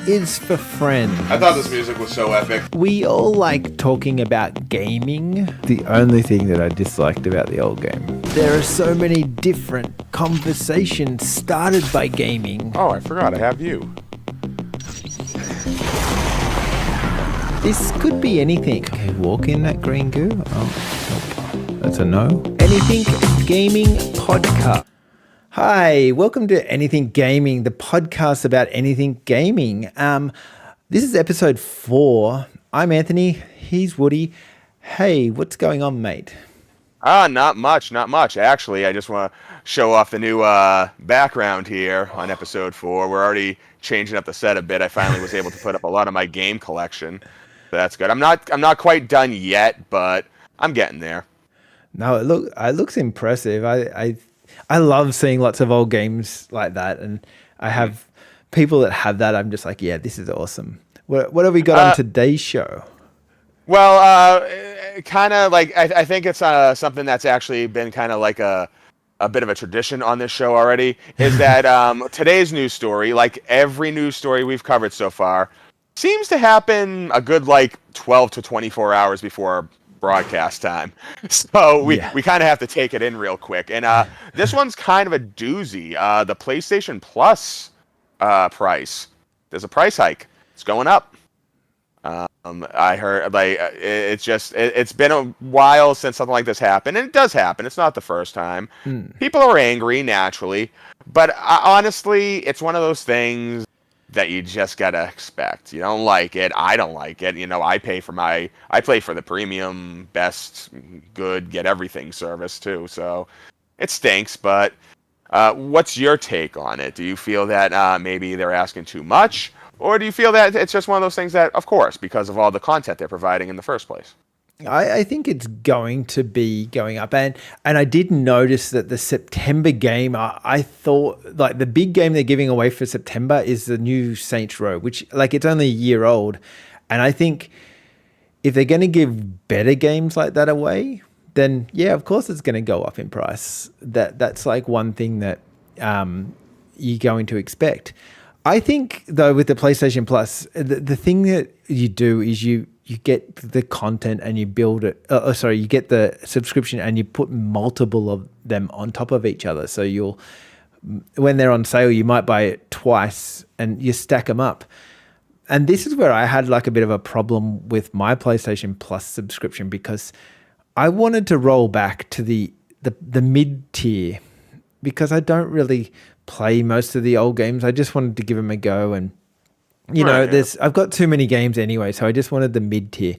is for friends. I thought this music was so epic. We all like talking about gaming. The only thing that I disliked about the old game. There are so many different conversations started by gaming. Oh, I forgot. I have you. This could be anything. Okay, walk in that green goo. Oh, that's a no. Anything Gaming Podcast. Hi, welcome to Anything Gaming, the podcast about anything gaming. This is episode 4. I'm Anthony. He's Woody. Hey, what's going on, mate? Not much. Actually, I just want to show off the new background here on episode 4. We're already changing up the set a bit. I finally was able to put up a lot of my game collection. So that's good. I'm not quite done yet, but I'm getting there. No, it looks impressive. I love seeing lots of old games like that, and I have people that have that. I'm just like, yeah, this is awesome. What have we got on today's show? Well, kind of like I think it's something that's actually been kind of like a bit of a tradition on this show already. Is that today's news story, like every news story we've covered so far, seems to happen a good 12 to 24 hours before broadcast time. So we kind of have to take it in real quick. And this one's kind of a doozy. The PlayStation Plus price. There's a price hike. It's going up. I heard it's been a while since something like this happened, and it does happen. It's not the first time. People are angry naturally, but honestly, it's one of those things that you just gotta expect. You don't like it. I don't like it. I play for the premium, best, good, get everything service too. So it stinks. But what's your take on it? Do you feel that maybe they're asking too much, or do you feel that it's just one of those things that, of course, because of all the content they're providing in the first place? I think it's going to be going up, and I did notice that the September game. I thought the big game they're giving away for September is the new Saints Row, which it's only a year old, and I think if they're going to give better games like that away, then yeah, of course it's going to go up in price. That's one thing that you're going to expect. I think though with the PlayStation Plus, the thing that you do is you get the content and you build it. You get the subscription and you put multiple of them on top of each other. So when they're on sale, you might buy it twice and you stack them up. And this is where I had a bit of a problem with my PlayStation Plus subscription, because I wanted to roll back to the mid tier, because I don't really play most of the old games. I just wanted to give them a go, and I've got too many games anyway, so I just wanted the mid tier.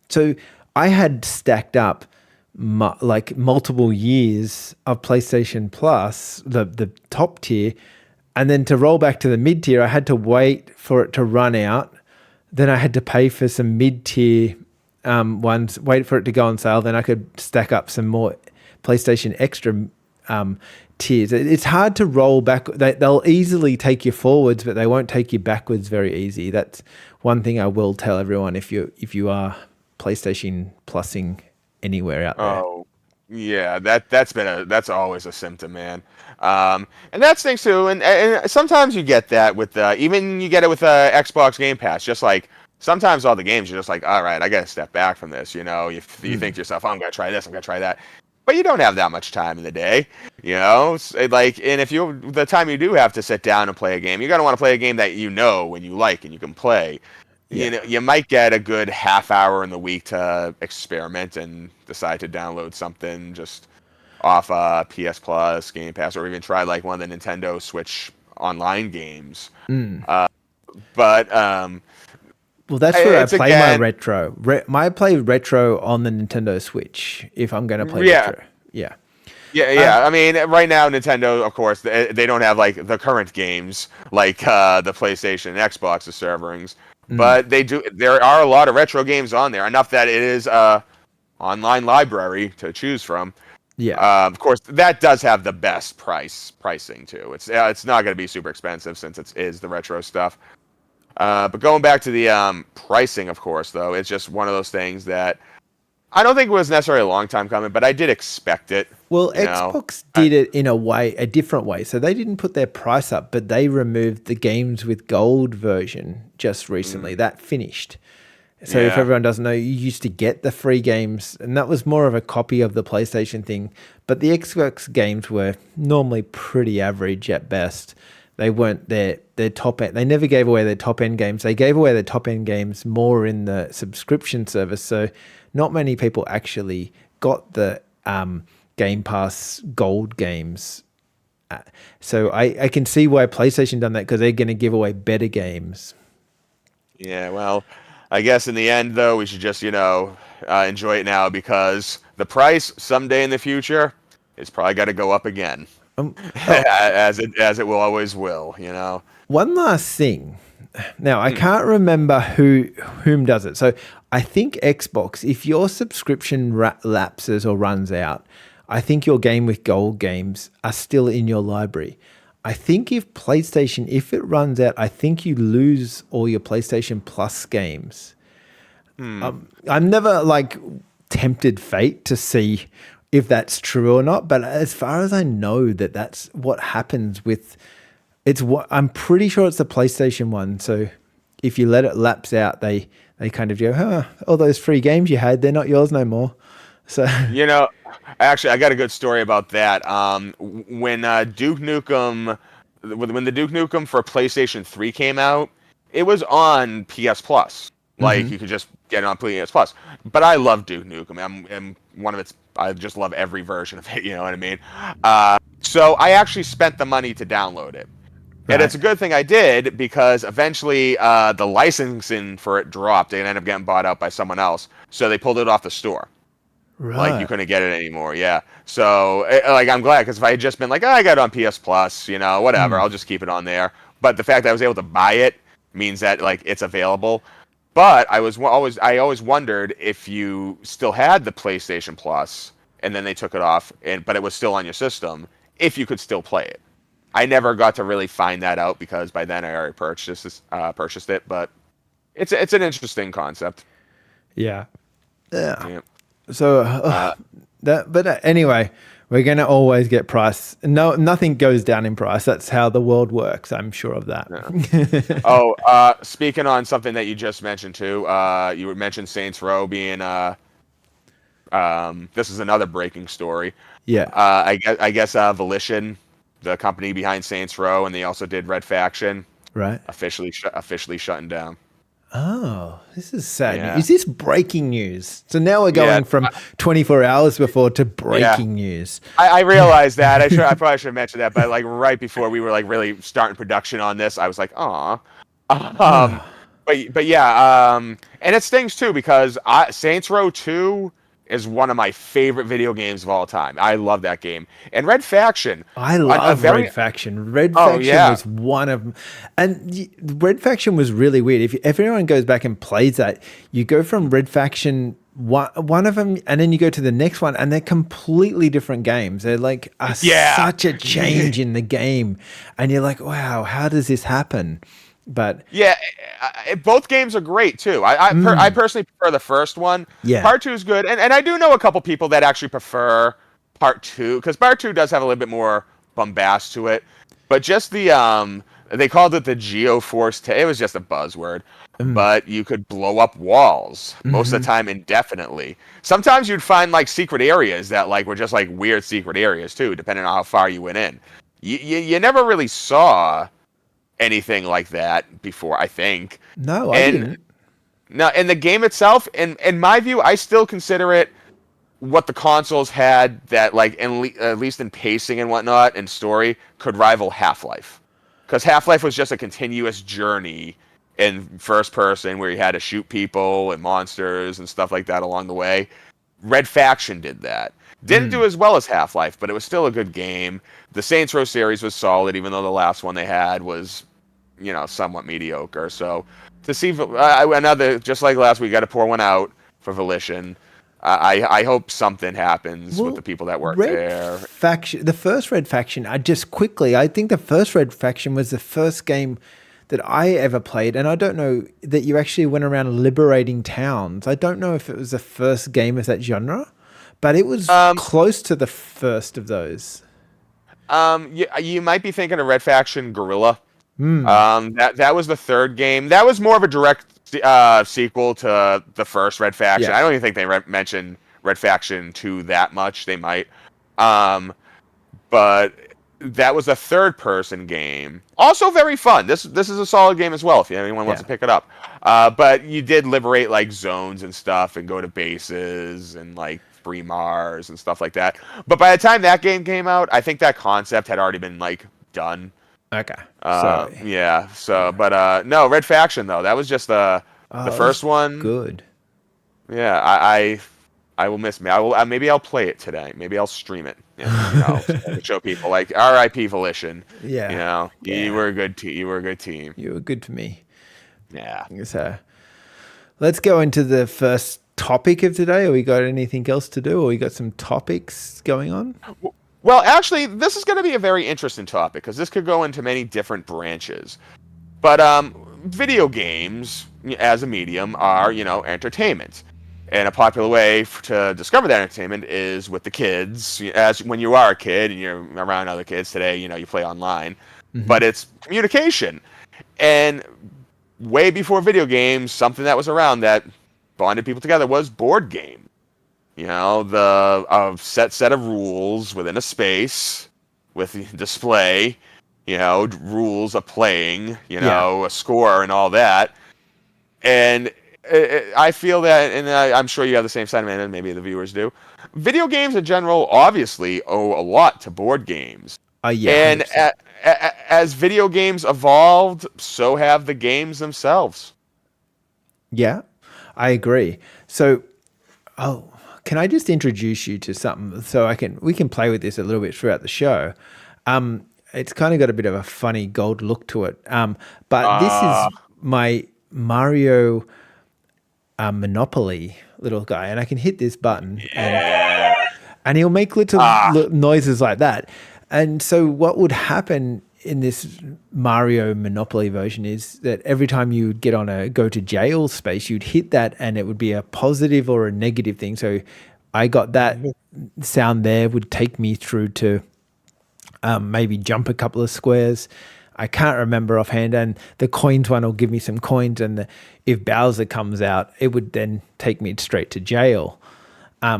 So I had stacked up multiple years of PlayStation Plus, the top tier, and then to roll back to the mid tier, I had to wait for it to run out. Then I had to pay for some mid tier ones, wait for it to go on sale. Then I could stack up some more PlayStation Extra tiers. It's hard to roll back. They'll easily take you forwards, but they won't take you backwards very easy. That's one thing I will tell everyone if you are PlayStation Plusing anywhere out there. Oh, yeah, that's always a symptom, man. And that's things too. And sometimes you get that with even you get it with Xbox Game Pass. Just sometimes all the games you're just all right, I gotta step back from this. You think to yourself, oh, I'm gonna try this, I'm gonna try that. But you don't have that much time in the day, and if the time you do have to sit down and play a game, you're going to want to play a game that and you like and you can play. Yeah. You might get a good half hour in the week to experiment and decide to download something just off PS Plus, Game Pass, or even try one of the Nintendo Switch online games. Well, that's where I play my retro. I play retro on the Nintendo Switch if I'm going to play retro. Yeah. Yeah. I mean, right now, Nintendo, of course, they don't have the current games the PlayStation and Xbox serverings, but they do. There are a lot of retro games on there, enough that it is a online library to choose from. Yeah. Of course, that does have the best pricing too. It's not going to be super expensive since it is the retro stuff. But going back to the pricing, of course, though, it's just one of those things that I don't think it was necessarily a long time coming, but I did expect it. Well, You know, Xbox did it in a way, a different way. So they didn't put their price up, but they removed the games with gold version just recently. That finished. So if yeah. everyone doesn't know, you used to get the free games, and that was more of a copy of the PlayStation thing. But the Xbox games were normally pretty average at best. They weren't their top end. They never gave away their top end games. They gave away their top end games more in the subscription service. So not many people actually got the Game Pass Gold games. So I can see why PlayStation done that, because they're going to give away better games. Yeah, well, I guess in the end, though, we should just, enjoy it now because the price someday in the future is probably got to go up again, Oh, as it will always will. one last thing. Now I can't remember whom does it. So I think Xbox, if your subscription lapses or runs out, I think your game with gold games are still in your library. I think if PlayStation, if it runs out, I think you lose all your PlayStation Plus games. I'm never tempted fate to see if that's true or not, but as far as I know, that's what happens with I'm pretty sure it's the PlayStation one. So if you let it lapse out, they kind of go, all those free games you had, they're not yours no more. So Actually, I got a good story about that. When Duke Nukem, when the Duke Nukem for PlayStation 3 came out, it was on PS Plus. Like you could just get it on PS Plus. But I love Duke Nukem. I'm one of its. I just love every version of it. You know what I mean? So I actually spent the money to download it. Right. And it's a good thing I did because eventually the licensing for it dropped. It ended up getting bought out by someone else. So they pulled it off the store. right. Like you couldn't get it anymore. Yeah. So I'm glad, because if I had just been like, I got it on PS Plus, whatever, I'll just keep it on there. But the fact that I was able to buy it means that it's available. But I always wondered if you still had the PlayStation Plus and then they took it off, but it was still on your system, if you could still play it. I never got to really find that out because by then I already purchased it. But it's an interesting concept. Yeah. Yeah. So anyway, we're going to always get price. No, nothing goes down in price. That's how the world works. I'm sure of that. Yeah. Speaking on something that you just mentioned too, you mentioned Saints Row being this is another breaking story. Yeah. I guess Volition, the company behind Saints Row, and they also did Red Faction, Right. officially shutting down. Oh, this is sad. Yeah. Is this breaking news? So now we're going from 24 hours before to breaking news. I realized that. I probably should have mentioned that, but right before we were really starting production on this, I was like, aw. But yeah, and it stings too because Saints Row 2 is one of my favorite video games of all time. I love that game. And Red Faction. I love Red Faction. Red Faction was one of them. And Red Faction was really weird. If anyone goes back and plays that, you go from Red Faction, one of them, and then you go to the next one, and they're completely different games. They're such a change in the game. And you're like, wow, how does this happen? But yeah, both games are great too. I personally prefer the first one. Yeah. Part 2 is good, and I do know a couple people that actually prefer Part 2 because Part 2 does have a little bit more bombast to it. But just they called it the Geoforce. It was just a buzzword. But you could blow up walls most of the time indefinitely. Sometimes you'd find secret areas that were just weird secret areas too, depending on how far you went in. You never really saw anything like that before, I think. No, I didn't. No, and the game itself, in my view, I still consider it what the consoles had that, at least in pacing and whatnot and story, could rival Half-Life. Because Half-Life was just a continuous journey in first person where you had to shoot people and monsters and stuff like that along the way. Red Faction did that. Didn't do as well as Half-Life, but it was still a good game. The Saints Row series was solid, even though the last one they had was, somewhat mediocre. So to see another, just like last week, got to pour one out for Volition. I hope something happens with the people that work there. The first Red Faction, I think the first Red Faction was the first game that I ever played, and I don't know that you actually went around liberating towns. I don't know if it was the first game of that genre, but it was Um, close to the first of those. you might be thinking of Red Faction Guerrilla. Hmm. That was the third game. That was more of a direct sequel to the first Red Faction. Yeah. I don't even think they mentioned Red Faction 2 that much. They might. Um, but that was a third-person game. Also very fun. This is a solid game as well if anyone wants Yeah. to pick it up. But you did liberate like zones and stuff and go to bases and like free Mars and stuff like that. But by the time that game came out, I think that concept had already been like done. Okay. So, Yeah. So, but no, Red Faction though. That was just the it first was one. good. Yeah, I will miss me. I will maybe I'll play it today. Maybe I'll stream it. Show people like R.I.P. Volition. Yeah. You Yeah. were a good team. You were a good team. You were good for me. Yeah. So let's go into the first topic of today. Or we got anything else to do? Or we got some topics going on? Well, actually, this is going to be a very interesting topic because this could go into many different branches. But video games as a medium are, entertainment. And a popular way to discover that entertainment is with the kids. As when you are a kid and you're around other kids today, you play online. Mm-hmm. But it's communication. And way before video games, something that was around that bonded people together was board game. The set of rules within a space with display, rules of playing, a score and all that. And I feel that, and I'm sure you have the same sentiment, and maybe the viewers do. Video games in general obviously owe a lot to board games. Yeah. And as video games evolved, so have the games themselves. Yeah, I agree. So, can I just introduce you to something so we can play with this a little bit throughout the show? It's kind of got a bit of a funny gold look to it. But this is my Mario Monopoly little guy, and I can hit this button and he'll make little noises like that. And so what would happen in this Mario Monopoly version is that every time you would get on a go to jail space, you'd hit that and it would be a positive or a negative thing. So I got that sound there would take me through to maybe jump a couple of squares. I can't remember offhand. And the coins one will give me some coins. And if Bowser comes out, it would then take me straight to jail.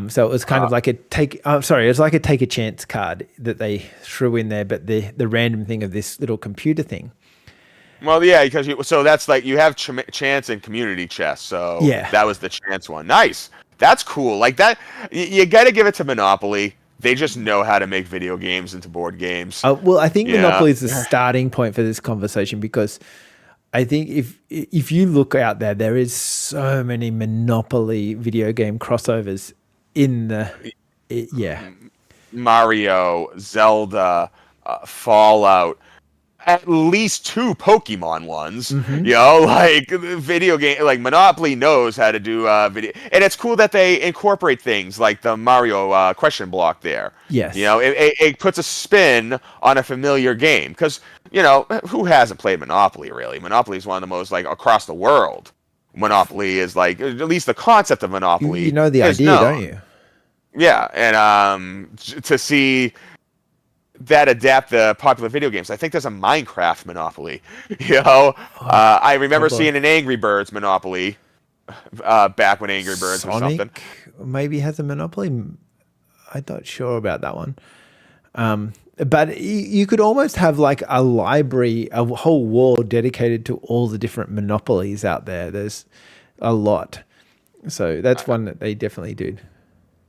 So it was kind of like it's like a take a chance card that they threw in there, but the random thing of this little computer thing. Well, yeah, because so that's like you have chance and community chess. So Yeah. that was the chance one. Nice. That's cool. Like that, you got to give it to Monopoly. They just know how to make video games into board games. Well, I think Monopoly is the starting point for this conversation because I think if you look out there, there is so many Monopoly video game crossovers in Mario, Zelda, Fallout, at least 2 Pokemon ones. Mm-hmm. Like video game, like Monopoly knows how to do video, and it's cool that they incorporate things like the Mario question block there. Yes. It puts a spin on a familiar game because who hasn't played Monopoly really? Monopoly is one of the most like across the world. Monopoly is like at least the concept of Monopoly. You know the idea, don't you? Yeah, and to see that adapt the popular video games. I think there's a Minecraft Monopoly. I remember seeing an Angry Birds Monopoly back when Angry Birds was something. Maybe has a Monopoly. I'm not sure about that one. But you could almost have like a library, a whole wall dedicated to all the different monopolies out there. There's a lot. So that's one that they definitely did.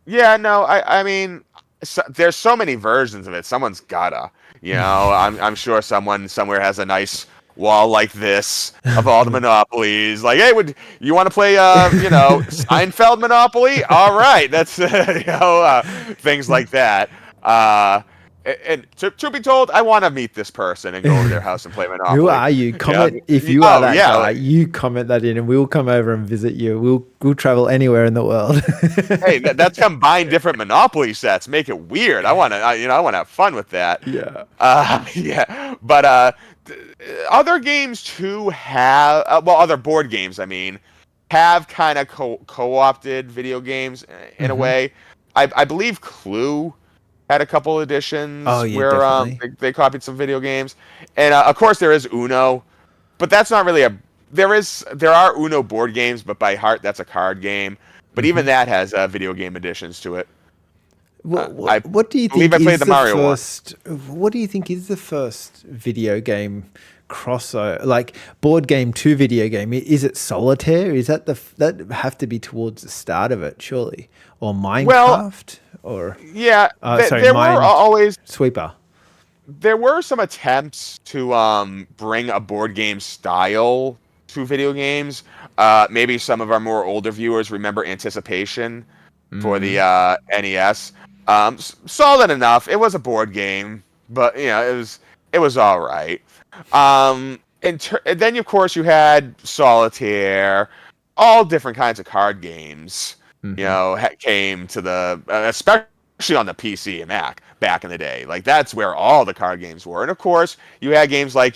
Yeah, no, I mean, there's so many versions of it. Someone's gotta, I'm sure someone somewhere has a nice wall like this of all the monopolies. Like, hey, would you want to play, Seinfeld Monopoly? All right, that's things like that. And to be told, I want to meet this person and go over their house and play Monopoly. Who are you? Comment if you are that guy. You comment that in, and we'll come over and visit you. We'll travel anywhere in the world. Hey, that's combine different Monopoly sets. Make it weird. I want to have fun with that. Yeah. Yeah. But other games too have other board games, I mean, have kind of co-opted video games in a Hmm. way. I believe Clue had a couple Oh editions yeah, where definitely. they copied some video games, and of course there is Uno, but that's not really a there are Uno board games, but by heart that's a card game. But even Hmm. that has video game additions to it. I What do you believe think I played is the the Mario one. first? What do you think is the first video game crossover, like board game to video game? Is it Solitaire? Is that that have to be towards the start of it, surely, or Well, Minecraft, or yeah, sorry, there were always Sweeper. there were some attempts to bring a board game style to video games. Maybe some of our more older viewers remember Anticipation for the Mm, NES. Solid enough. It was a board game, but it was all right. And then of course you had Solitaire, all different kinds of card games. hmm. Came to the especially on the PC and Mac back in the day. Like that's where all the card games were. And of course, you had games like,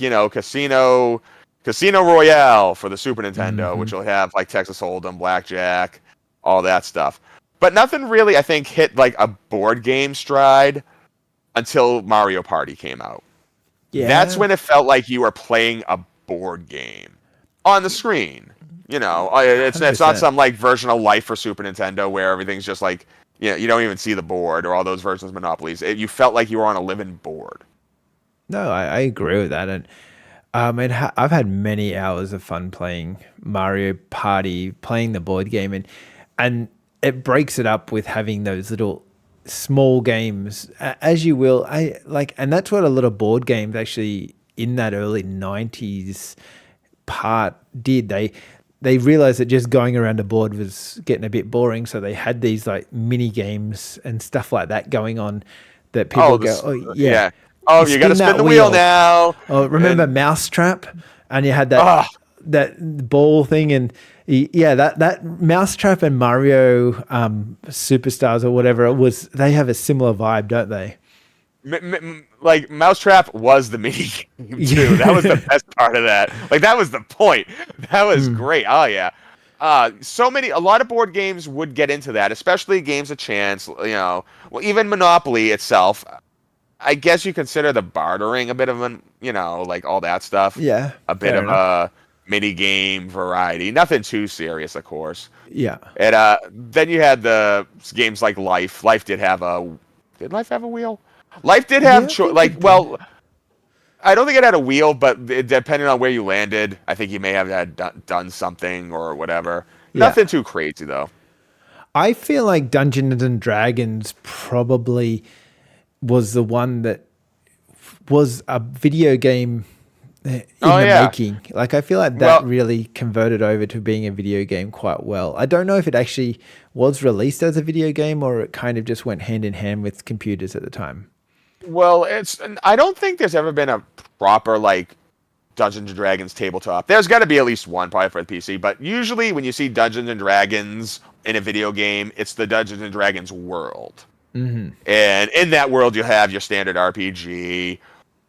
Casino Royale for the Super Nintendo, Hmm. which will have like Texas Hold'em, Blackjack, all that stuff. But nothing really, I think, hit like a board game stride until Mario Party came out. That's Yeah, when it felt like you were playing a board game on the screen. hundred It's not percent. some like version of Life for Super Nintendo where everything's just like, you don't even see the board or all those versions of Monopolies. You felt like you were on a living board. No, I agree with that, and I've had many hours of fun playing Mario Party, playing the board game, and it breaks it up with having those little small games, as you will. I like, and that's what a lot of board games actually in that early '90s part did. They realized that just going around a board was getting a bit boring, so they had these like mini games and stuff like that going on that people Oh, go, this, oh yeah, yeah. Oh, you you got to spin spin that the wheel wheel. now. Oh, remember And Mousetrap? And you had that ah, that ball thing, and yeah, that Mousetrap and Mario Superstars or whatever it was. They have a similar vibe, don't they? like Mousetrap was the mini game too. That was the Yeah. best part of that. Like that was the point. That was Mm, great. Oh yeah. A lot of board games would get into that, especially games of chance. Well, even Monopoly itself. I guess you consider the bartering a bit of like all that stuff, yeah, a bit fair of enough. a mini game variety. Nothing too serious, of course. Yeah, And then you had the games like Life. Did Life have a wheel? Life did have yeah, I think it did. well, I don't think it had a wheel, but depending on where you landed, I think you may have had done something or whatever. Yeah, Nothing too crazy though. I feel like Dungeons and Dragons probably was the one that was a video game Oh in the yeah. making. Like I feel like that Well, really converted over to being a video game quite well. I don't know if it actually was released as a video game or it kind of just went hand in hand with computers at the time. it's I don't think there's ever been a proper like Dungeons and Dragons tabletop. There's got to be at least one probably for the PC, but usually when you see Dungeons and Dragons in a video game, it's the Dungeons and Dragons world. Hmm. And in that world, you have your standard RPG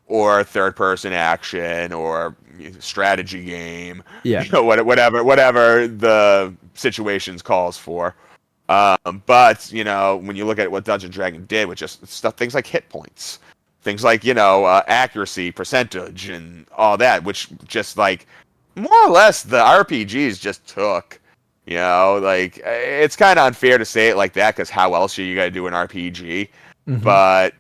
or third person action or strategy game, Yeah. whatever the situations calls for. But when you look at what Dungeon Dragon did with just things like hit points, things like accuracy, percentage, and all that, which just like more or less the RPGs just took. Like it's kind of unfair to say it like that because how else are you gonna do an RPG? Hmm. But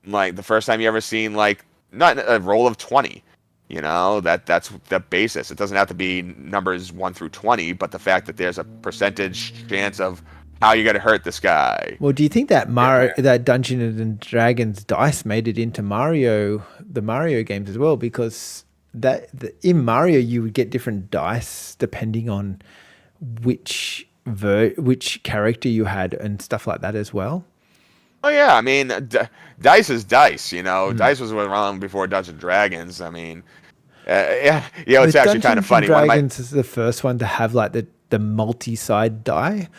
like the first time you ever seen like not a roll of 20, that's the basis. It doesn't have to be numbers 1 through 20, but the fact that there's a percentage chance of how you're gonna hurt this guy. Well, do you think that Yeah. that Dungeons and Dragons dice made it into the Mario games as well? Because in Mario you would get different dice depending on which character you had and stuff like that as well. Oh yeah, I mean, dice is dice. Mm. Dice was around before Dungeons and Dragons. I mean, yeah, it's Was actually kind of Dungeons and funny. One of my Dragons is the first one to have like the multi-side die?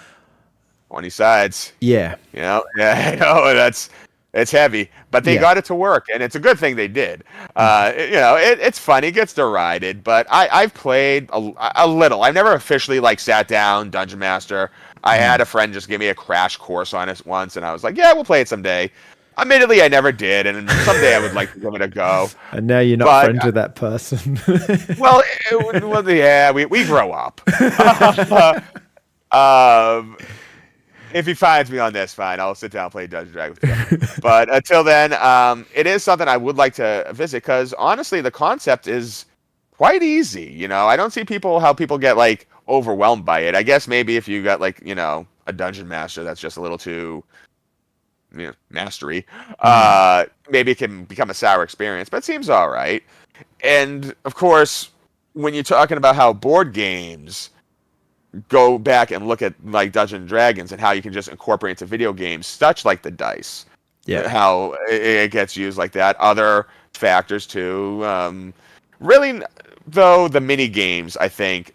20 sides. Yeah. Yeah, I know that's It's heavy, but they Yeah. got it to work, and it's a good thing they did. It's fun. It gets derided, but I've played a little. I've never officially like sat down Dungeon Master. I had a friend just give me a crash course on it once, and I was like, yeah, we'll play it someday. Admittedly, I never did, and someday I would like to give it a go. And now you're not But friends with that person. well, yeah, we grow up. um, if he finds me on this, fine. I'll sit down and play Dungeons and Dragons with you. But until then, it is something I would like to visit because honestly, the concept is quite easy. I don't see how people get like overwhelmed by it. I guess maybe if you got like a dungeon master that's just a little too mastery, maybe it can become a sour experience. But it seems all right. And of course, when you're talking about how board games go back and look at like Dungeons and Dragons and how you can just incorporate into video games, such like the dice, how it gets used like that. Other factors too. Really, though, the mini games I think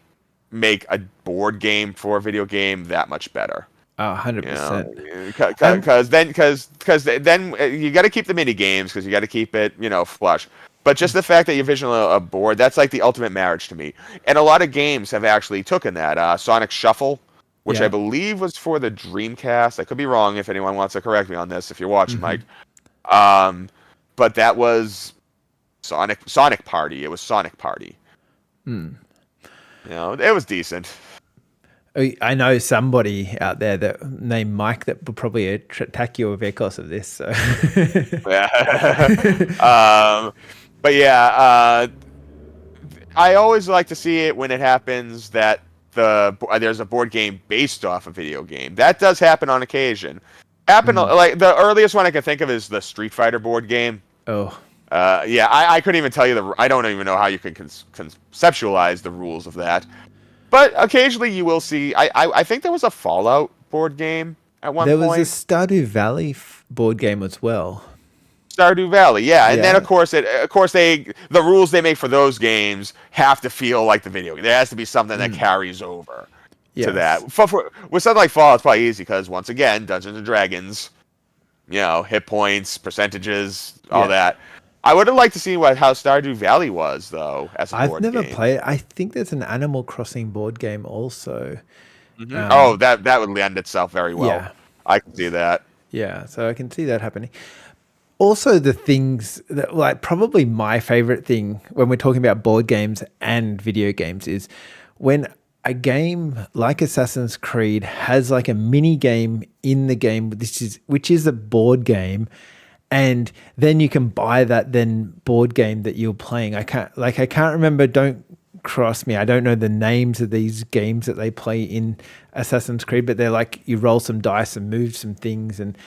make a board game for a video game that much better. 100%. Because then you got to keep the mini games because you got to keep it flush. But just the fact that you're visually a board, that's like the ultimate marriage to me. And a lot of games have actually taken that. Sonic Shuffle, which I believe was for the Dreamcast. I could be wrong if anyone wants to correct me on this if you're watching, Mike. But that was Sonic Party. It was Sonic Party. It was decent. I know somebody out there that named Mike that will probably attack you because of this. So. But yeah, I always like to see it when it happens that there's a board game based off a video game. That does happen on occasion. Like the earliest one I can think of is the Street Fighter board game. Oh. I couldn't even tell you I don't even know how you can conceptualize the rules of that. But occasionally you will see. I think there was a Fallout board game at one point. There was a Stardew Valley board game as well. Stardew Valley, yeah, and then of course the rules they make for those games have to feel like the video game. There has to be something that carries over to that. With something like Fallout, it's probably easy because once again, Dungeons and Dragons, hit points, percentages, all that. I would have liked to see how Stardew Valley was though as a board game. I've never played it. I think there's an Animal Crossing board game also. That would lend itself very well. Yeah. I can see that. Yeah, so I can see that happening. Also, the things that, like, probably my favorite thing when we're talking about board games and video games is when a game like Assassin's Creed has like a mini game in the game, which is a board game, and then you can buy that board game that you're playing. I can't remember. Don't cross me. I don't know the names of these games that they play in Assassin's Creed, but they're like you roll some dice and move some things and.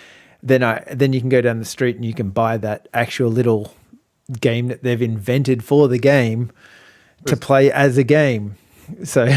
Then you can go down the street and you can buy that actual little game that they've invented for the game to play as a game. So,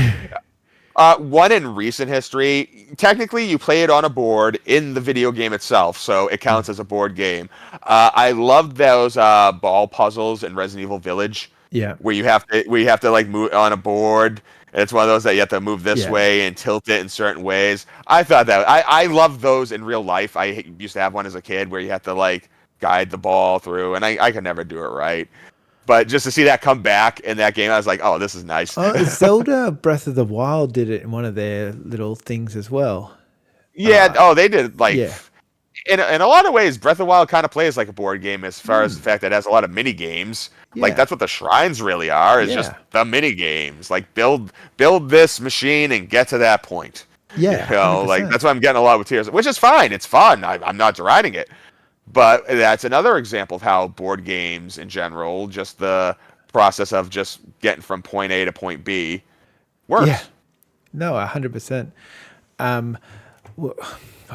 one in recent history, technically you play it on a board in the video game itself, so it counts as a board game. I loved those ball puzzles in Resident Evil Village. Yeah, where you have to like move on a board. It's one of those that you have to move this way and tilt it in certain ways. I thought that I love those in real life. I used to have one as a kid where you have to like guide the ball through, and I could never do it right. But just to see that come back in that game, I was like, oh, this is nice. Zelda Breath of the Wild did it in one of their little things as well. Yeah. They did like. Yeah. In a lot of ways, Breath of the Wild kind of plays like a board game as far as the fact that it has a lot of mini games. Yeah. Like that's what the shrines really are. Is just the mini games. Like build this machine and get to that point. Yeah, like that's what I'm getting a lot with Tears, which is fine. It's fun. I'm not deriding it, but that's another example of how board games in general, just the process of just getting from point A to point B, works. Yeah, no, 100%.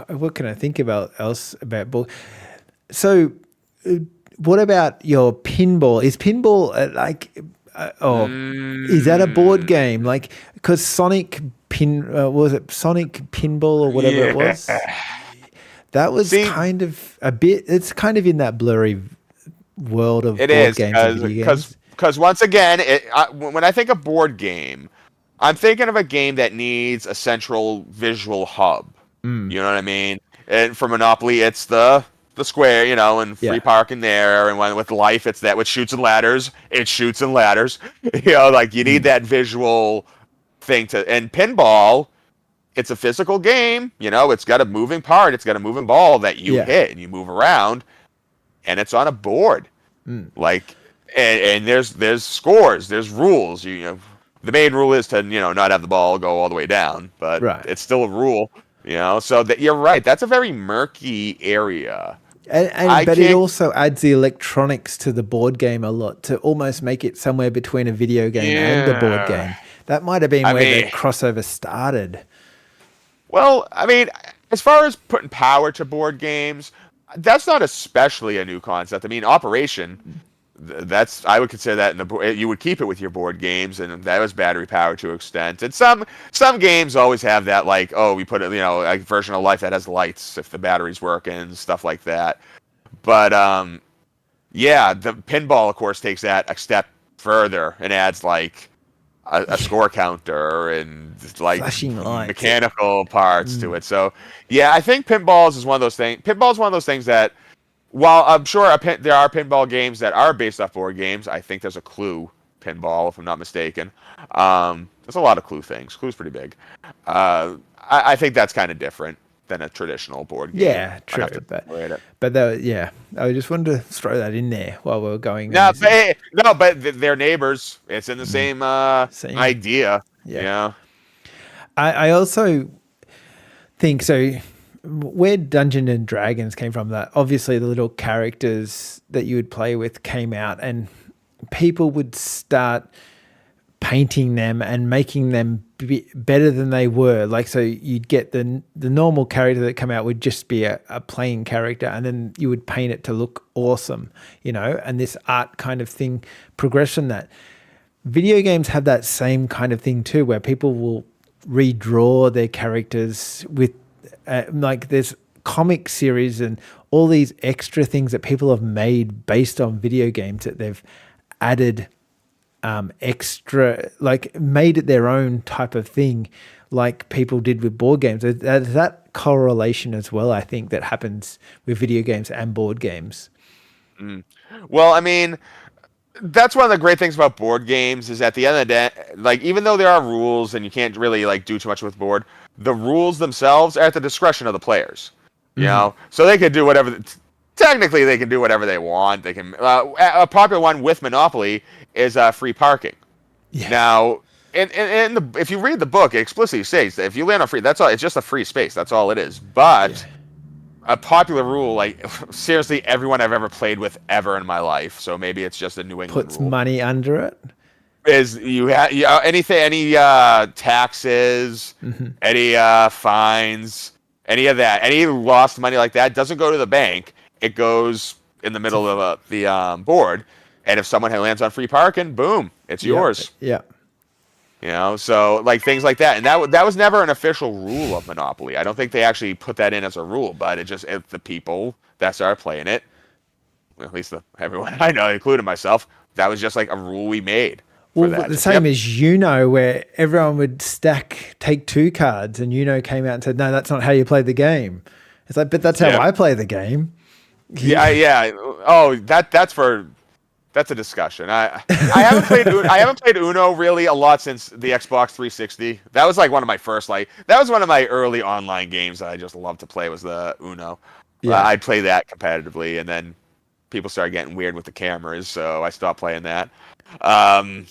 What can I think about ball? So, what about your pinball? Is pinball is that a board game? Like, because Sonic was it Sonic Pinball or whatever it was? That was kind of a bit. It's kind of in that blurry world of board games and video games. Because once again, when I think of board game, I'm thinking of a game that needs a central visual hub. You know what I mean? And for Monopoly, it's the the square, and free Yeah. parking there, and when with life, it's that with shoots and ladders. It shoots and ladders. Like you need Mm. that visual thing to. And pinball, it's a physical game. It's got a moving part. It's got a moving ball that you Yeah. hit and you move around, and it's on a board. Mm. Like, and there's scores, there's rules. The main rule is to not have the ball go all the way down, but Right. it's still a rule. So that you're right. That's a very murky area. I But it can't. also adds the electronics to the board game a lot to almost make it somewhere between a video game and a board Yeah. game. That might have been I where the mean, crossover started. well, I mean, as far as putting power to board games, that's not especially a new concept. I mean, Operation. That's I would consider that in the you would keep it with your board games, and that was battery powered to an extent. And some games always have that, like, oh, we put a version of Life that has lights if the battery's working, stuff like that. But yeah, the pinball of course takes that a step further and adds like a score counter and like Flashing lights. mechanical parts to it. So yeah, I think pinballs is one of those things. Pinball is one of those things that, while I'm sure there are pinball games that are based off board games, I think there's a Clue pinball, if I'm not mistaken. There's a lot of Clue things. Clue's pretty big. I think that's kind of different than a traditional board game. Yeah, I'd true. have to separate it. But yeah, I just wanted to throw that in there while we were going. No, on this. but they're neighbors. It's in the same Same. idea. Yeah. I also think so. Where Dungeons and Dragons came from, that obviously the little characters that you would play with came out, and people would start painting them and making them better than they were. Like, so you'd get the normal character that come out would just be a plain character, and then you would paint it to look awesome, and this art kind of thing progressed from that. Video games have that same kind of thing too, where people will redraw their characters with like there's comic series and all these extra things that people have made based on video games that they've added extra, like made it their own type of thing, like people did with board games. There's that correlation as well, I think, that happens with video games and board games. Well, I mean, that's one of the great things about board games is at the end of the day, like even though there are rules and you can't really like do too much with board, the rules themselves are at the discretion of the players. So they can do whatever. Technically, they can do whatever they want. They can. A popular one with Monopoly is free parking. Yeah. Now, if you read the book, it explicitly states that if you land on free, that's all. It's just a free space. That's all it is. But a popular rule, like seriously, everyone I've ever played with ever in my life, so maybe it's just a New England Puts rule, money under it. is you have any taxes, any fines, any of that, any lost money like that doesn't go to the bank. It goes in the middle of the board, and if someone lands on free parking, boom, it's yours. Yeah. So like things like that, and that was never an official rule of Monopoly. I don't think they actually put that in as a rule, but the people that started playing it, well, at least everyone I know, including myself, that was just like a rule we made. Well, that. the same as where everyone would take two cards, and came out and said, "No, that's not how you play the game." It's like, but that's how I play the game. Yeah. Oh, that's a discussion. I haven't played Uno really a lot since the Xbox 360. That was like one of my first that was one of my early online games that I just loved to play was the Uno. Yeah. I'd play that competitively, and then people started getting weird with the cameras, so I stopped playing that. I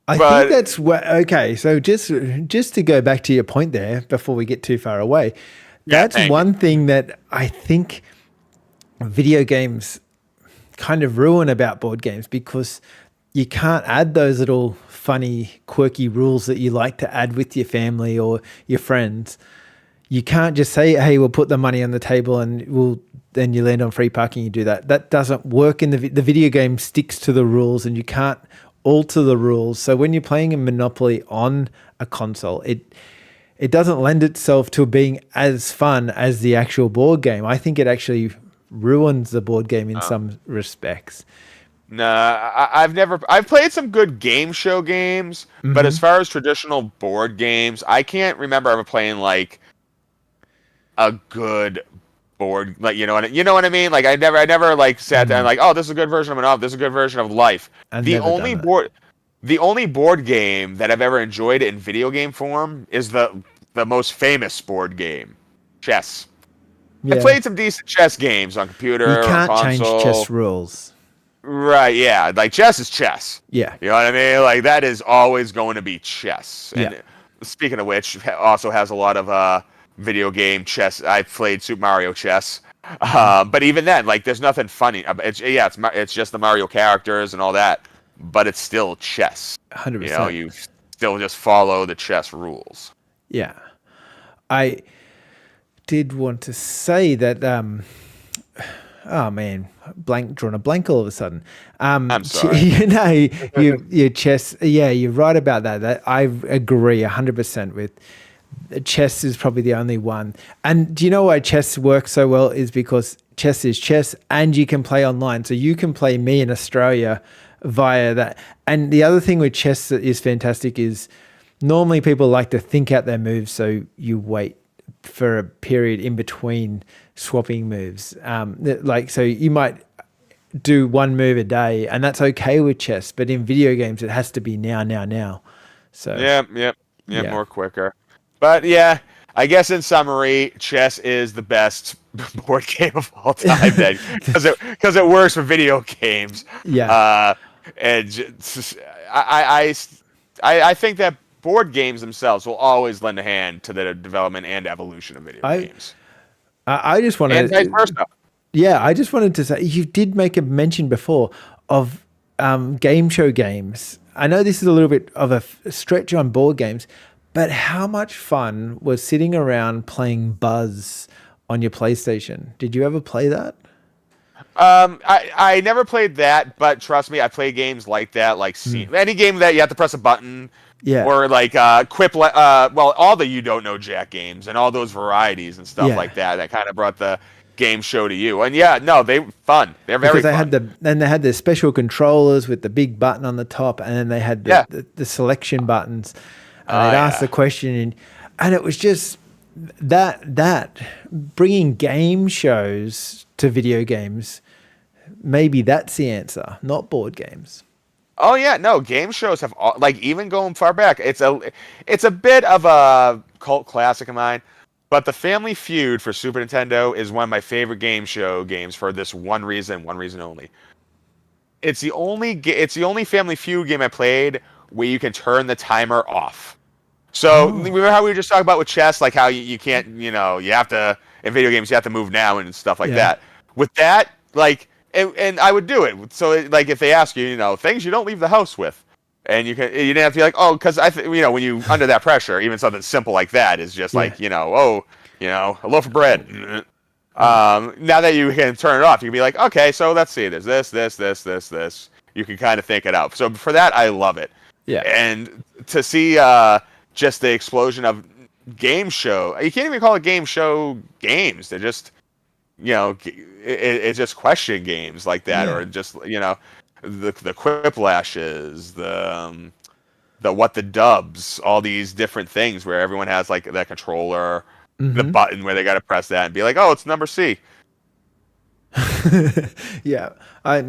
think that's okay. So just to go back to your point there before we get too far away, that's one thing that I think video games kind of ruin about board games, because you can't add those little funny, quirky rules that you like to add with your family or your friends. You can't just say, "Hey, we'll put the money on the table and then you land on free parking." You do that. That doesn't work in the video game. Sticks to the rules, and you can't alter the rules. So when you're playing a Monopoly on a console, it doesn't lend itself to being as fun as the actual board game. I think it actually ruins the board game in some respects. Nah, I've played some good game show games, but as far as traditional board games, I can't remember ever playing like a good board, like you know what I mean. Like I never like sat down like, oh, this is a good version of an off, this is a good version of life. I've The never only done that. board, the only board game that I've ever enjoyed in video game form is the most famous board game, chess. I Yeah. played some decent chess games on You computer, on can't change chess console. rules. Right, yeah. Like chess is chess. Yeah. You know what I mean? Like that is always going to be chess. Yeah. And speaking of which, also has a lot of video game chess. I played Super Mario Chess. But even then, like there's nothing funny. It's just the Mario characters and all that, but it's still chess. 100%. You still just follow the chess rules. Yeah. I did want to say that oh man, drawn a blank all of a sudden. I'm sorry. Your chess. Yeah, you're right about that. That I agree 100% with. Chess is probably the only one. And do you know why chess works so well? Is because chess is chess, and you can play online. So you can play me in Australia via that. And the other thing with chess that is fantastic is normally people like to think out their moves, so you wait for a period in between swapping moves. So you might do one move a day, and that's okay with chess. But in video games, it has to be now. So Yeah, more quicker. But yeah, I guess in summary, chess is the best board game of all time. Then because it works for video games. Yeah. And I think that board games themselves will always lend a hand to the development and evolution of video games. I just wanted, and vice versa. Yeah, I just wanted to say you did make a mention before of game show games. I know this is a little bit of a stretch on board games, but how much fun was sitting around playing Buzz on your PlayStation? Did you ever play that? I never played that, but trust me, I play games like that, like any game that you have to press a button. Yeah. Or like Quip, all the You Don't Know Jack games and all those varieties and stuff like that. That kind of brought the game show to you. And yeah, no, they were fun. They're very fun. They had the special controllers with the big button on the top, and then they had the selection buttons. And they'd ask the question, and it was just that bringing game shows to video games. Maybe that's the answer, not board games. Oh yeah, no, game shows have even going far back. It's a bit of a cult classic of mine, but the Family Feud for Super Nintendo is one of my favorite game show games for this one reason only. It's the only Family Feud game I played where you can turn the timer off. So remember how we were just talking about with chess, like how you can't, you have to, in video games you have to move now and stuff like that. With that, and I would do it. So if they ask you, things you don't leave the house with, and you didn't have to be like, oh, because when you under that pressure, even something simple like that is just a loaf of bread. Now that you can turn it off, you can be like, okay, so let's see, there's this. You can kind of think it out. So for that, I love it. Yeah. And to see just the explosion of game show, you can't even call it game show games. They're just, it's just question games like that, or just the Quipplashes, the what the dubs, all these different things where everyone has like that controller, the button where they got to press that and be like, oh, it's number C. Yeah, I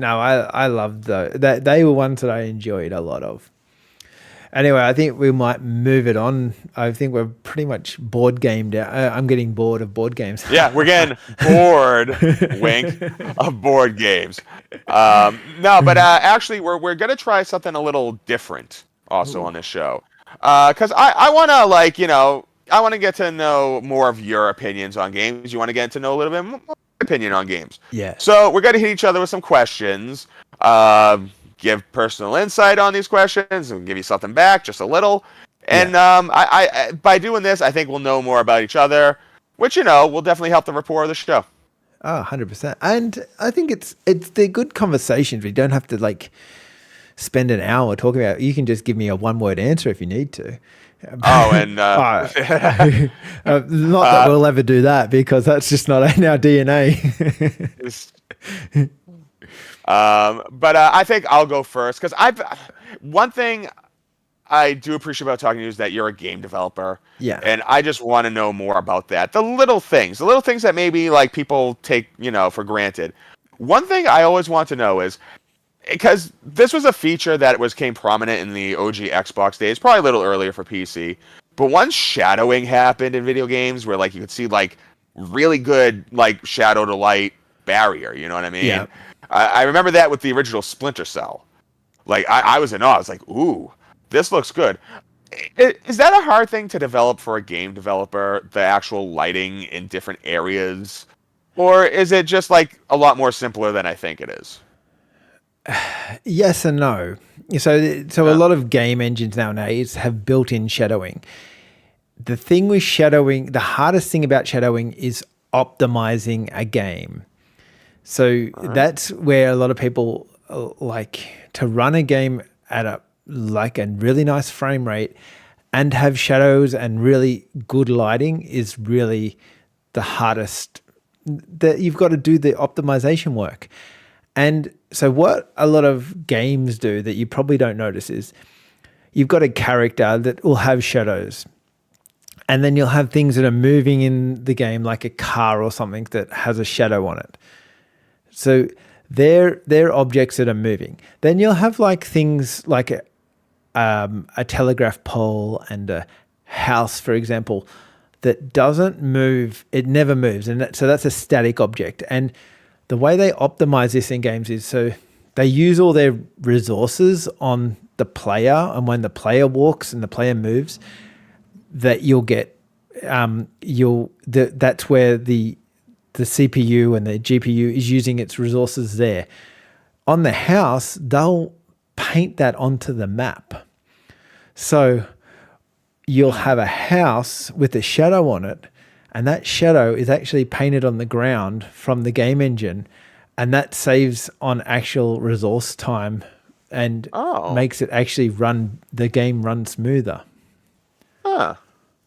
loved that. They were ones that I enjoyed a lot of. Anyway, I think we might move it on. I think we're pretty much board gamed out. I'm getting bored of board games. Yeah, we're getting bored, wink, of board games. No, but actually, we're gonna try something a little different also on this show, because I want to I want to get to know more of your opinions on games. You want to get to know a little bit more opinion on games. Yeah. So we're gonna hit each other with some questions. Give personal insight on these questions and give you something back, just a little. And I by doing this, I think we'll know more about each other, which will definitely help the rapport of the show. Oh, 100%. And I think they're good conversations. We don't have to spend an hour talking about it. You can just give me a one-word answer if you need to. Oh, and not that we'll ever do that, because that's just not in our DNA. But I think I'll go first, because one thing I do appreciate about talking to you is that you're a game developer. Yeah. And I just want to know more about that. The little things that maybe like people take, for granted. One thing I always want to know is because this was a feature that came prominent in the OG Xbox days, probably a little earlier for PC. But once shadowing happened in video games, where like you could see like really good like shadow to light barrier, you know what I mean? Yeah. I remember that with the original Splinter Cell. Like I was in awe. I was like, ooh, this looks good. Is that a hard thing to develop for a game developer? The actual lighting in different areas, or is it just like a lot more simpler than I think it is? Yes and no. So a lot of game engines nowadays have built-in shadowing. The thing with shadowing, the hardest thing about shadowing is optimizing a game. So that's where a lot of people like to run a game at a really nice frame rate and have shadows and really good lighting is really the hardest. That you've got to do the optimization work. And so what a lot of games do that you probably don't notice is you've got a character that will have shadows. And then you'll have things that are moving in the game, like a car or something that has a shadow on it. So they're objects that are moving. Then you'll have like things like a telegraph pole and a house, for example, that doesn't move. It never moves. And so that's a static object. And the way they optimize this in games is so they use all their resources on the player. And when the player walks and the player moves, that you'll get, that's where the CPU and the GPU is using its resources there. On the house, they'll paint that onto the map. So you'll have a house with a shadow on it, and that shadow is actually painted on the ground from the game engine, and that saves on actual resource time and makes it actually the game run smoother. Huh.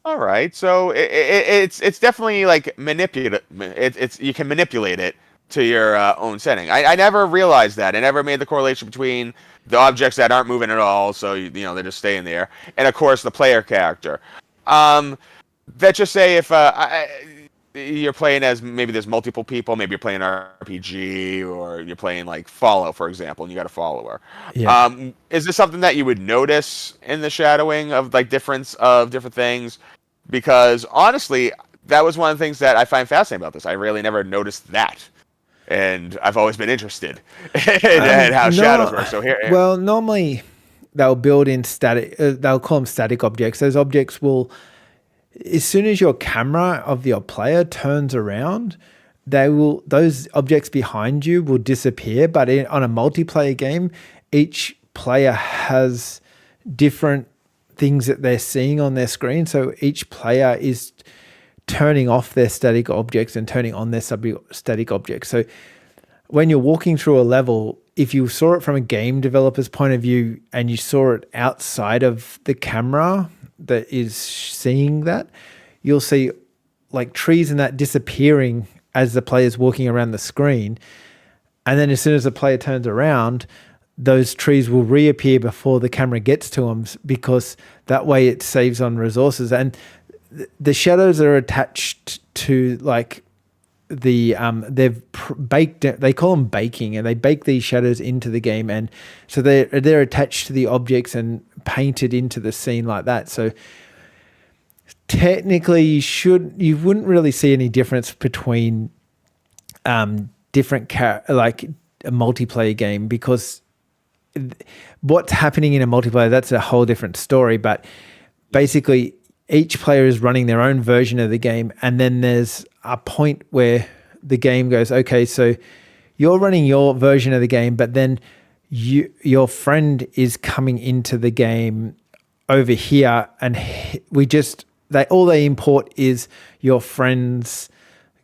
All right. So it's definitely like manipulate. It's you can manipulate it to your own setting. I never realized that. I never made the correlation between the objects that aren't moving at all, so they're just staying there, and of course the player character. Let's just say if you're playing as maybe there's multiple people, maybe you're playing an RPG or you're playing like Fallout, for example, and you got a follower. Yeah. Is this something that you would notice in the shadowing of like difference of different things? Because honestly, that was one of the things that I find fascinating about this. I really never noticed that. And I've always been interested in how shadows work. So here. Well, normally they'll build in static, they'll call them static objects. Those objects will, as soon as your camera of your player turns around, those objects behind you will disappear. But on a multiplayer game, each player has different things that they're seeing on their screen. So each player is turning off their static objects and turning on their static objects. So when you're walking through a level, if you saw it from a game developer's point of view and you saw it outside of the camera that is seeing that, you'll see like trees and that disappearing as the player's walking around the screen. And then as soon as the player turns around, those trees will reappear before the camera gets to them, because that way it saves on resources. And the shadows are attached to like they've baked, they call them baking, and they bake these shadows into the game. And so they're attached to the objects and painted into the scene like that. So technically you wouldn't really see any difference between different like a multiplayer game, because what's happening in a multiplayer, that's a whole different story. But basically each player is running their own version of the game, and then there's a point where the game goes, okay, so you're running your version of the game, but then your friend is coming into the game over here, and all they import is your friend's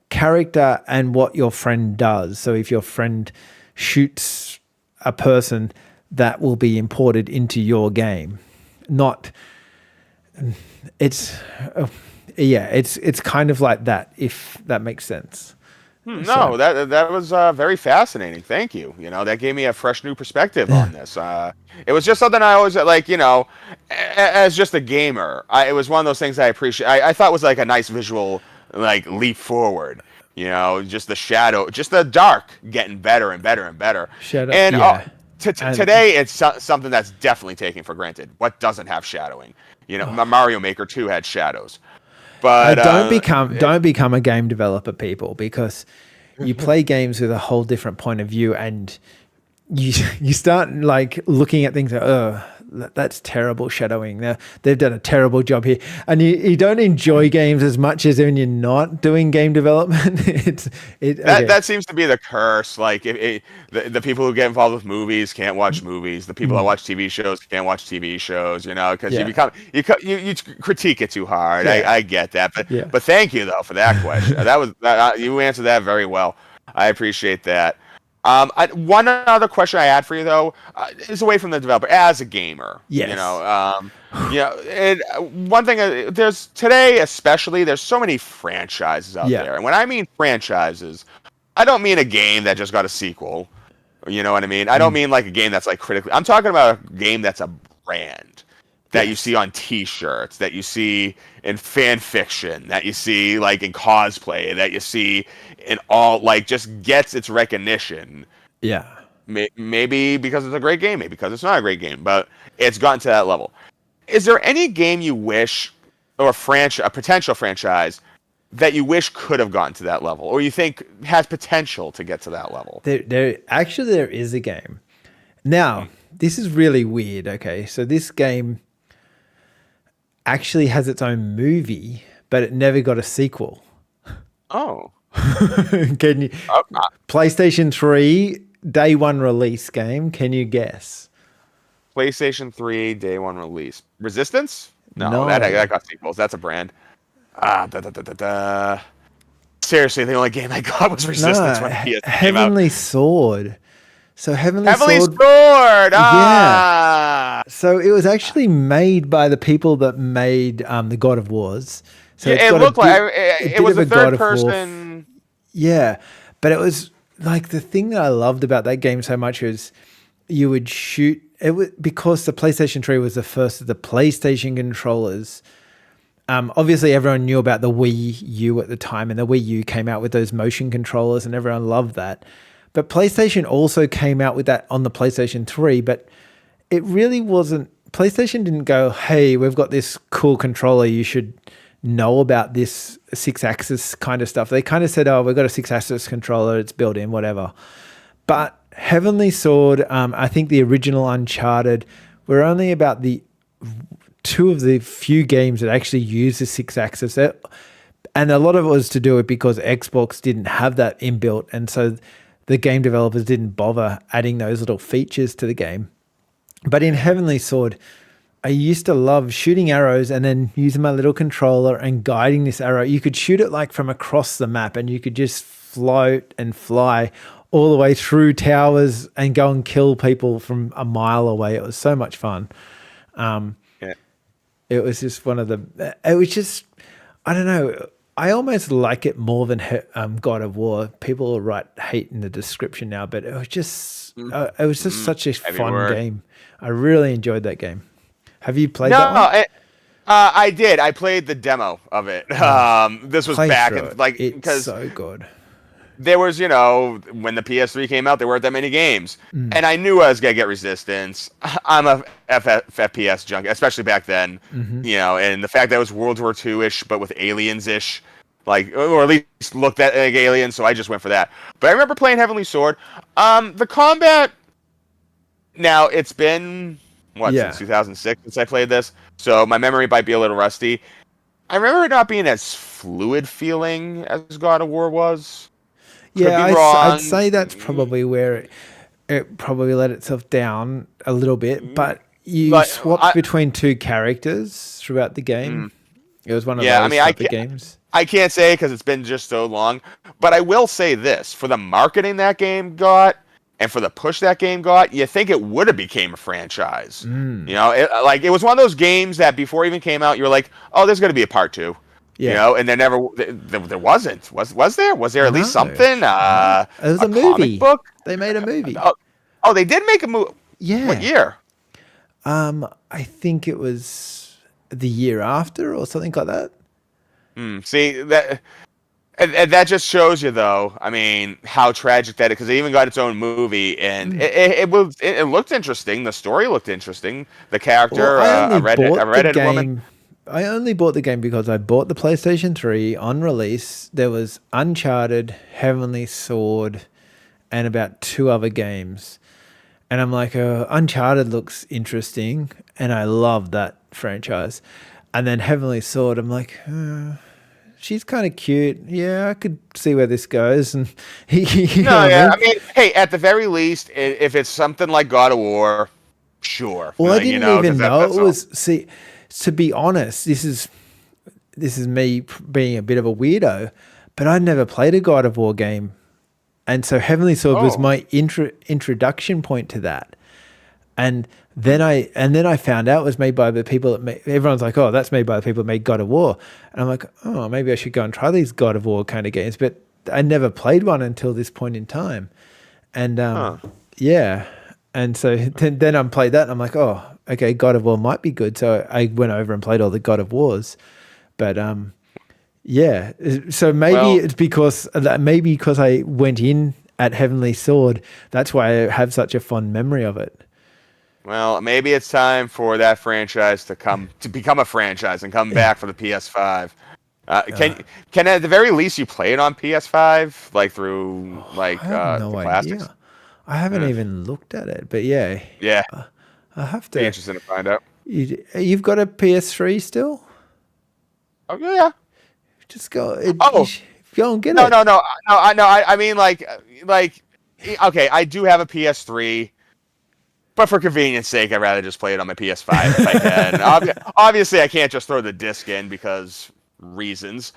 character and what your friend does. So if your friend shoots a person, that will be imported into your game. It's kind of like that, if that makes sense. So No, that was very fascinating. Thank you. You know, that gave me a fresh new perspective on this. It was just something I always like. You know, as just a gamer, it was one of those things I appreciate. I thought was like a nice visual, like leap forward. You know, just the shadow, just the dark getting better and better and better. shut up. And Yeah. And today, it's something that's definitely taken for granted. What doesn't have shadowing? You know, Mario Maker 2 had shadows, but don't become a game developer, people, because you play games with a whole different point of view, and you start like looking at things like, oh, that's terrible shadowing. They've done a terrible job here, and you don't enjoy games as much as when you're not doing game development. That seems to be the curse. Like the people who get involved with movies can't watch movies. The people that watch TV shows can't watch TV shows. You know, because you critique it too hard. Yeah. I get that, but thank you though for that question. You answered that very well. I appreciate that. One other question I had for you though is away from the developer as a gamer. Yes. You know, one thing there's today especially there's so many franchises out there, and when I mean franchises, I don't mean a game that just got a sequel. You know what I mean? I don't mean like a game that's like critically. I'm talking about a game that's a brand that you see on T-shirts, that you see in fan fiction, that you see like in cosplay, that you see in all like just gets its recognition. Yeah. Maybe because it's a great game, maybe because it's not a great game, but it's gotten to that level. Is there any game you wish, or a potential franchise, that you wish could have gotten to that level, or you think has potential to get to that level? There is a game. Now, this is really weird. Okay, so this game actually has its own movie, but it never got a sequel. Oh. Can you? PlayStation 3 day one release game. Can you guess? PlayStation 3 day one release. Resistance? No. No. That got sequels. That's a brand. Seriously, the only game I got was Resistance when PS came out. Heavenly Sword. So Heavenly Sword. Ah! Yeah. So it was actually made by the people that made the God of Wars. So it looked like it was a third person. Yeah, but it was like the thing that I loved about that game so much was you would shoot it because the PlayStation 3 was the first of the PlayStation controllers. Obviously, everyone knew about the Wii U at the time, and the Wii U came out with those motion controllers, and everyone loved that. But PlayStation also came out with that on the PlayStation 3, but it really wasn't. PlayStation didn't go, hey, we've got this cool controller, you should know about this 6-axis kind of stuff. They kind of said, oh, we've got a 6-axis controller, it's built in, whatever. But Heavenly Sword, I think the original Uncharted, were only about the two of the few games that actually use the 6-axis. And a lot of it was to do with because Xbox didn't have that inbuilt, and so the game developers didn't bother adding those little features to the game. But in Heavenly Sword, I used to love shooting arrows and then using my little controller and guiding this arrow. You could shoot it like from across the map, and you could just float and fly all the way through towers and go and kill people from a mile away. It was so much fun. It was just I don't know. I almost like it more than God of War. People will write hate in the description now, but it was just such a fun game. I really enjoyed that game. Have you played that one? I did. I played the demo of it. This was back in, because so good. There was, when the PS3 came out, there weren't that many games, and I knew I was gonna get Resistance. I'm a FPS junkie, especially back then. And the fact that it was World War II-ish, but with aliens-ish, or at least looked at like aliens, so I just went for that. But I remember playing Heavenly Sword. The combat. Now it's been since 2006 since I played this, so my memory might be a little rusty. I remember it not being as fluid feeling as God of War was. I'd say that's probably where it probably let itself down a little bit, but you swapped between two characters throughout the game. It was one of those type of games. I can't say because it's been just so long, but I will say this. For the marketing that game got and for the push that game got, you think it would have became a franchise. It was one of those games that before it even came out, you were like, oh, there's going to be a part 2. Yeah. And there wasn't. Was there? Was there at least No. something? No. It was A a comic movie. book? They made a movie. Oh, oh, they did make a movie. What Yeah. year? I think it was the year after or something like that. See that. And that just shows you, though. I mean, how tragic that is, because it even got its own movie, and it looked interesting. The story looked interesting. The Well, character, I a only bought the redhead woman. game. I only bought the game because I bought the PlayStation 3 on release. There was Uncharted, Heavenly Sword, and about two other games. And I'm like, Uncharted looks interesting, and I love that franchise. And then Heavenly Sword, I'm like, she's kind of cute. Yeah, I could see where this goes. And you know No, what I yeah. mean? I mean, hey, at the very least, if it's something like God of War, sure. Well, I didn't Because even know that's it all. was. See, to be honest, this is me being a bit of a weirdo, but I'd never played a God of War game, and so Heavenly Sword was Oh, my introduction point to that. And then I found out it was made by the people that made. Everyone's like, "Oh, that's made by the people that made God of War," and I'm like, "Oh, maybe I should go and try these God of War kind of games." But I never played one until this point in time, and huh. yeah, and so then I played that, and I'm like, "Oh, okay, God of War might be good." So I went over and played all the God of Wars, but yeah. So Well, maybe because I went in at Heavenly Sword, that's why I have such a fond memory of it. well, maybe it's time for that franchise to become a franchise and come back for the PS5. Can at the very least you play it on PS5, like through I have the no classics? idea. I haven't Eh, even looked at it, but yeah, yeah, I have be to. interesting to find out. You've got a PS3 still? Oh yeah. Just go. Oh Go and get no it. no no no no. I mean okay. I do have a PS3. But for convenience sake, I'd rather just play it on my PS5 if I can. Obviously, I can't just throw the disc in because reasons.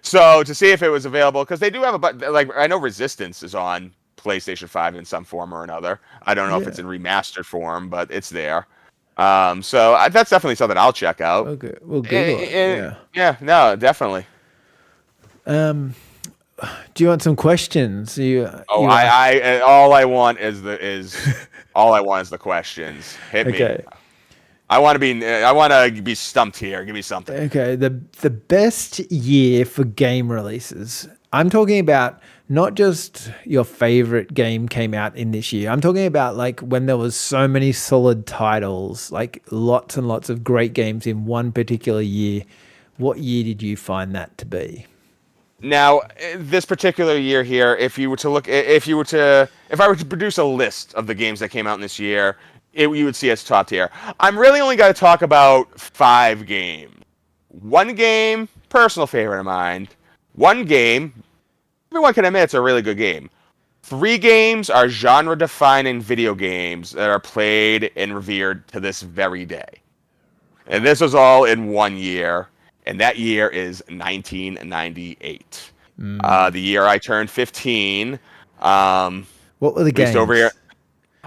So to see if it was available, because they do have I know Resistance is on PlayStation 5 in some form or another. I don't know if Yeah. it's in remastered form, but it's there. That's definitely something I'll check out. Okay. We'll Google it. Yeah. Yeah, no, definitely. Um. Do you want some questions? Oh, You are all I want all I want is the questions. Hit me. okay. I want to be stumped here. Give me something. Okay. The best year for game releases. I'm talking about not just your favorite game came out in this year. I'm talking about like when there was so many solid titles, like lots and lots of great games in one particular year. What year did you find that to be? Now, this particular year here, if I were to produce a list of the games that came out in this year, you would see it's top tier. I'm really only going to talk about 5 games. One game, personal favorite of mine. One game, everyone can admit it's a really good game. 3 games are genre-defining video games that are played and revered to this very day. And this was all in one year, and that year is 1998. The year I turned 15. What were the At least over here. games?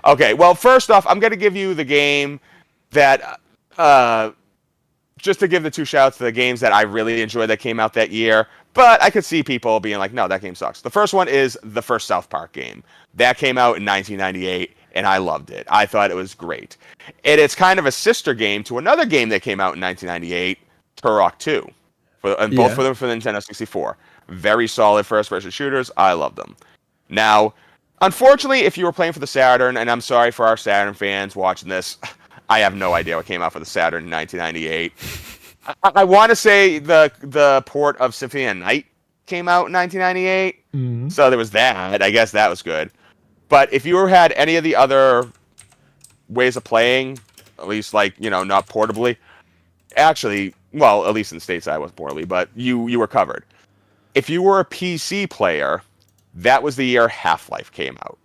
Okay, well, first off, I'm going to give you the game that, just to give the 2 shouts to the games that I really enjoyed that came out that year, but I could see people being like, no, that game sucks. The first one is the first South Park game. That came out in 1998, and I loved it. I thought it was great. And it's kind of a sister game to another game that came out in 1998, Turok 2, both Yeah. for them for the Nintendo 64. Very solid first-person shooters. I love them. Now, unfortunately, if you were playing for the Saturn, and I'm sorry for our Saturn fans watching this, I have no idea what came out for the Saturn in 1998. I want to say the port of Symphony of the Night came out in 1998, so there was that. I guess that was good. But if you had any of the other ways of playing, at least not portably, actually, well, at least in the States I was poorly, but you were covered. If you were a PC player, that was the year Half-Life came out.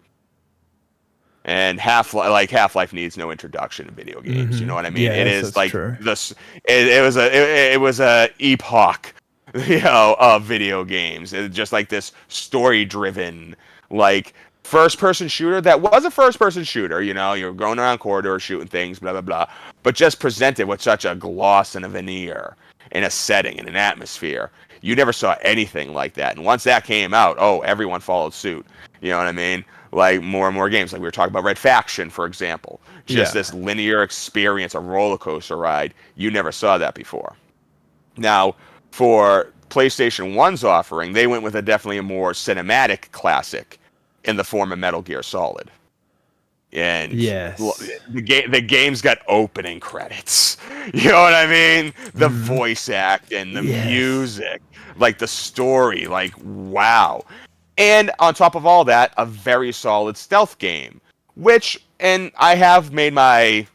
And Half-Life needs no introduction in video games. You know what I mean? It Yes, is that's like true. this. It was a epoch, of video games. It's just like this story-driven, like first-person shooter that was a first-person shooter. You know, you're going around corridors shooting things, blah blah blah, but just presented with such a gloss and a veneer in a setting and an atmosphere. You never saw anything like that. And once that came out, oh, everyone followed suit. You know what I mean? Like more and more games, like we were talking about Red Faction, for example. Just this linear experience, a roller coaster ride. You never saw that before. Now, for PlayStation 1's offering, they went with definitely a more cinematic classic in the form of Metal Gear Solid. And yes, the game's got opening credits. You know what I mean? The voice acting, the music, like the story, like wow. And on top of all that, a very solid stealth game, which, and I have made my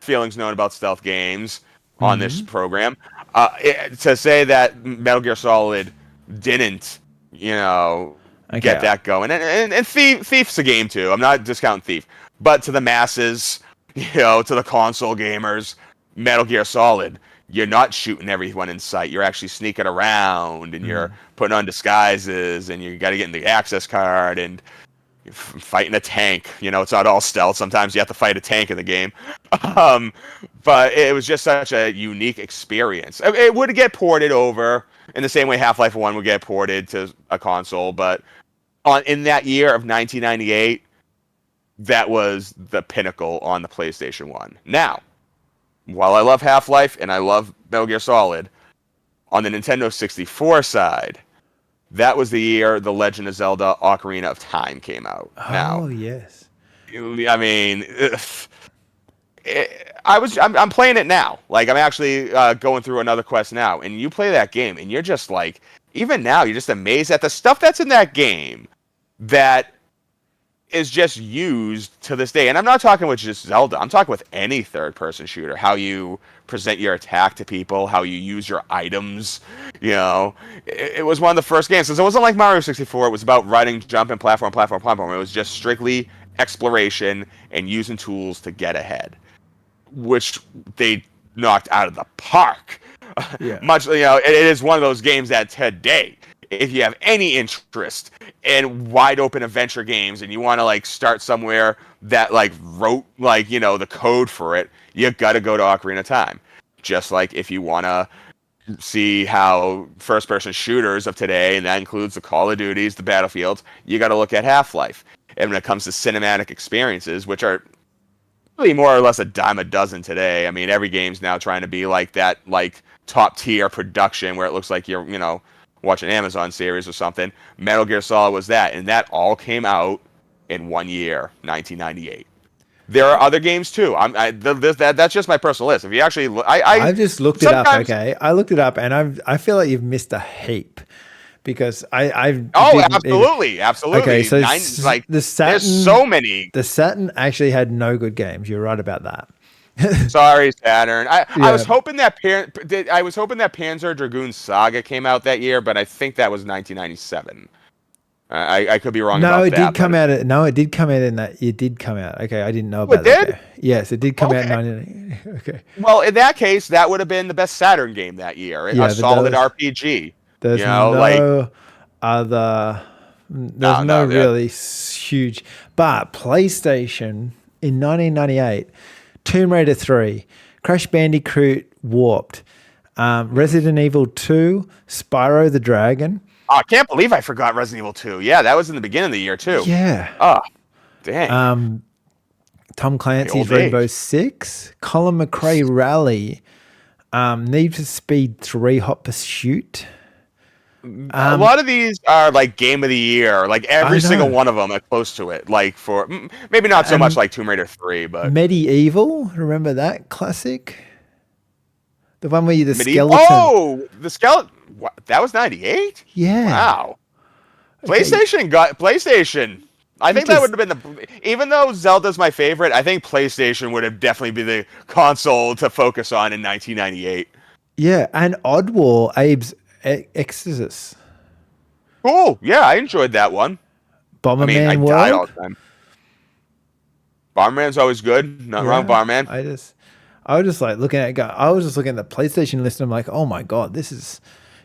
feelings known about stealth games on this program. To say that Metal Gear Solid didn't, you know, get that going. And Thief's a game too. I'm not discounting Thief. But to the masses, you know, to the console gamers, Metal Gear Solid, you're not shooting everyone in sight. You're actually sneaking around, and you're putting on disguises, and you got to get in the access card, and you're fighting a tank. You know, it's not all stealth. Sometimes you have to fight a tank in the game. But it was just such a unique experience. It would get ported over in the same way Half-Life 1 would get ported to a console, but in that year of 1998, that was the pinnacle on the PlayStation 1. Now, while I love Half-Life and I love Metal Gear Solid, on the Nintendo 64 side, that was the year The Legend of Zelda Ocarina of Time came out. Oh, yes. I mean, I'm playing it now. Like, I'm actually going through another quest now, and you play that game, and you're just like, even now, you're just amazed at the stuff that's in that game that is just used to this day. And I'm not talking with just Zelda. I'm talking with any third-person shooter. How you present your attack to people, how you use your items. You know, it was one of the first games. Because it wasn't like Mario 64. It was about running, jumping, platform. It was just strictly exploration and using tools to get ahead, which they knocked out of the park. Yeah. Much, you know, it is one of those games that today, if you have any interest in wide open adventure games and you want to like start somewhere that like wrote like, you know, the code for it, you got to go to Ocarina of Time. Just like if you want to see how first person shooters of today, and that includes the Call of Duties, the Battlefields, you got to look at Half-Life. And when it comes to cinematic experiences, which are really more or less a dime a dozen today. I mean, every game's now trying to be like that, like top tier production where it looks like you're, you know, watch an Amazon series or something. Metal Gear Solid was that, and that all came out in 1 year, 1998. There are other games too. That's just my personal list. If you actually, I've just looked it up. Okay, I looked it up, and I feel like you've missed a heap because I've. Oh, absolutely. Okay, so like the Saturn, there's so many. The Saturn actually had no good games. You're right about that. Sorry, Saturn. I was hoping that Panzer Dragoon Saga came out that year, but I think that was 1997. I could be wrong. No, about it that, did come out. It did come out in that. It did come out. Okay, I didn't know about it. Did? Yes, it did come out in 1990. Okay. Well, in that case, that would have been the best Saturn game that year. A solid RPG. There's no other. There's no really huge. But PlayStation in 1998. Tomb Raider 3, Crash Bandicoot Warped, Resident Evil 2, Spyro the Dragon. Oh, I can't believe I forgot Resident Evil 2. Yeah, that was in the beginning of the year too. Yeah. Oh, dang. Tom Clancy's Rainbow Six, Colin McRae Rally, Need for Speed 3 Hot Pursuit. A lot of these are like game of the year. Like every single one of them are close to it. Like for maybe not so much like Tomb Raider 3, but Medieval. Remember that classic? The one where you skeleton. Oh, the skeleton. That was 98. Yeah. Wow. PlayStation. I think that would have been even though Zelda's my favorite, I think PlayStation would have definitely been the console to focus on in 1998. Yeah, and Oddwall, Abe's Exorcist. Cool. Yeah, I enjoyed that one. Bomberman World. Die all the time. Bomberman's always good. Not wrong, Bomberman. I was just like looking at the PlayStation list and I'm like, oh my god,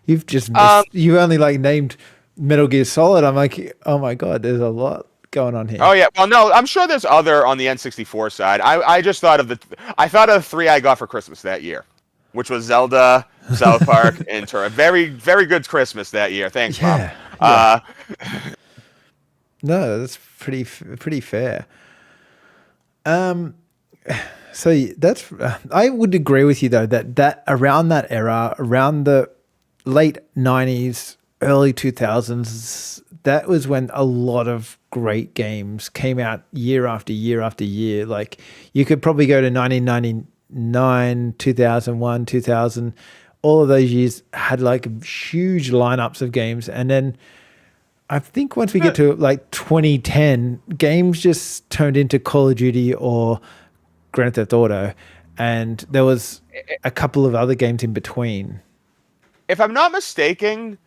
you've just missed, you only like named Metal Gear Solid. I'm like, oh my god, there's a lot going on here? Oh yeah, well no, I'm sure there's other on the N64 side. I just thought of the three I got for Christmas that year, which was Zelda, South Park, and Terra. Very very good Christmas that year. Thanks, Mom. Yeah, yeah. Uh, No, that's pretty fair. So that's I would agree with you though that around that era, around the late 90s, early 2000s, that was when a lot of great games came out year after year after year. Like you could probably go to 1999, 2001, 2000. All of those years had like huge lineups of games, and then I think once we get to like 2010, games just turned into Call of Duty or Grand Theft Auto, and there was a couple of other games in between. if I'm not mistaken,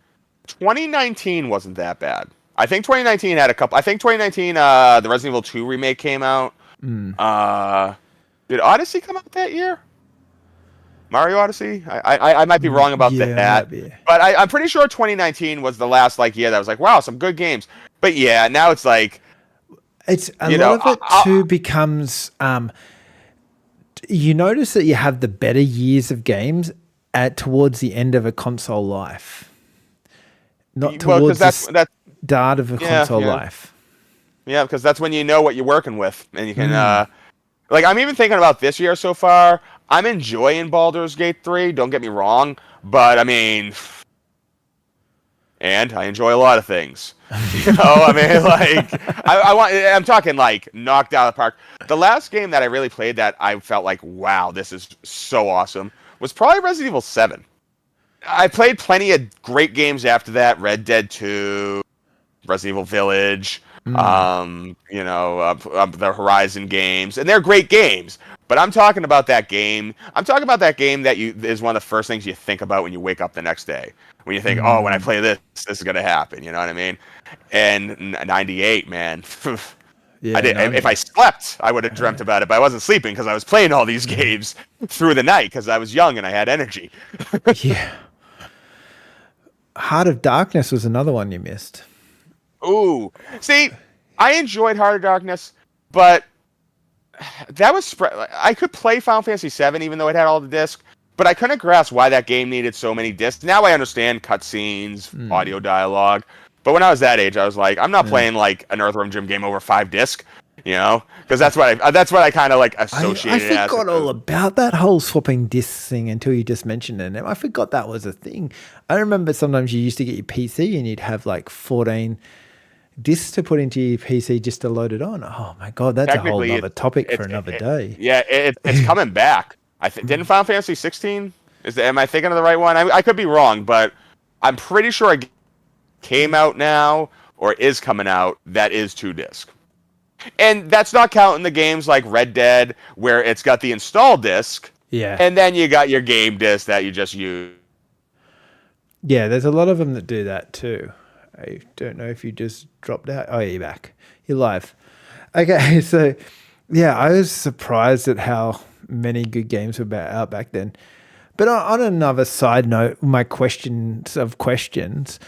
2019 wasn't that bad. I think 2019 had a couple. I think 2019, the Resident Evil 2 remake came out. Did Odyssey come out that year? Mario Odyssey? I might be wrong about that. But I'm pretty sure 2019 was the last like year that was like, wow, some good games. But yeah, now it's like it's a lot of it too becomes you notice that you have the better years of games towards the end of a console life, not towards the start of a console life. Yeah, because that's when you know what you're working with, and you can like I'm even thinking about this year so far. I'm enjoying Baldur's Gate 3. Don't get me wrong, but I mean, and I enjoy a lot of things. You know, I mean, like I'm talking like knocked out of the park. The last game that I really played that I felt like, wow, this is so awesome, was probably Resident Evil 7. I played plenty of great games after that: Red Dead 2, Resident Evil Village. You know, the Horizon games, and they're great games. But I'm talking about that game. I'm talking about that game that is one of the first things you think about when you wake up the next day. When you think, oh, when I play this is gonna happen. You know what I mean? And 98, man. Yeah, if I slept, I would have dreamt about it. But I wasn't sleeping because I was playing all these games through the night because I was young and I had energy. Yeah. Heart of Darkness was another one you missed. Ooh, see, I enjoyed Heart of Darkness, but that was I could play Final Fantasy VII even though it had all the discs, but I couldn't grasp why that game needed so many discs. Now I understand cutscenes, audio dialogue, but when I was that age, I was like, I'm not playing like an Earthworm Jim game over 5 discs, you know, because that's what I kind of like associated. I forgot all about that whole swapping discs thing until you just mentioned it. And I forgot that was a thing. I remember sometimes you used to get your PC and you'd have like 14 discs to put into your PC just to load it on. Oh my god, that's a whole other topic for another day. Yeah, it's coming back. Didn't Final Fantasy 16? Am I thinking of the right one? I could be wrong, but I'm pretty sure it came out now or is coming out that is 2 disc. And that's not counting the games like Red Dead where it's got the install disc. Yeah. And then you got your game disc that you just use. Yeah, there's a lot of them that do that too. I don't know if you just dropped out. Oh, yeah, you're back. You're live. Okay, so yeah, I was surprised at how many good games were out back then. But on another side note, my questions of questions,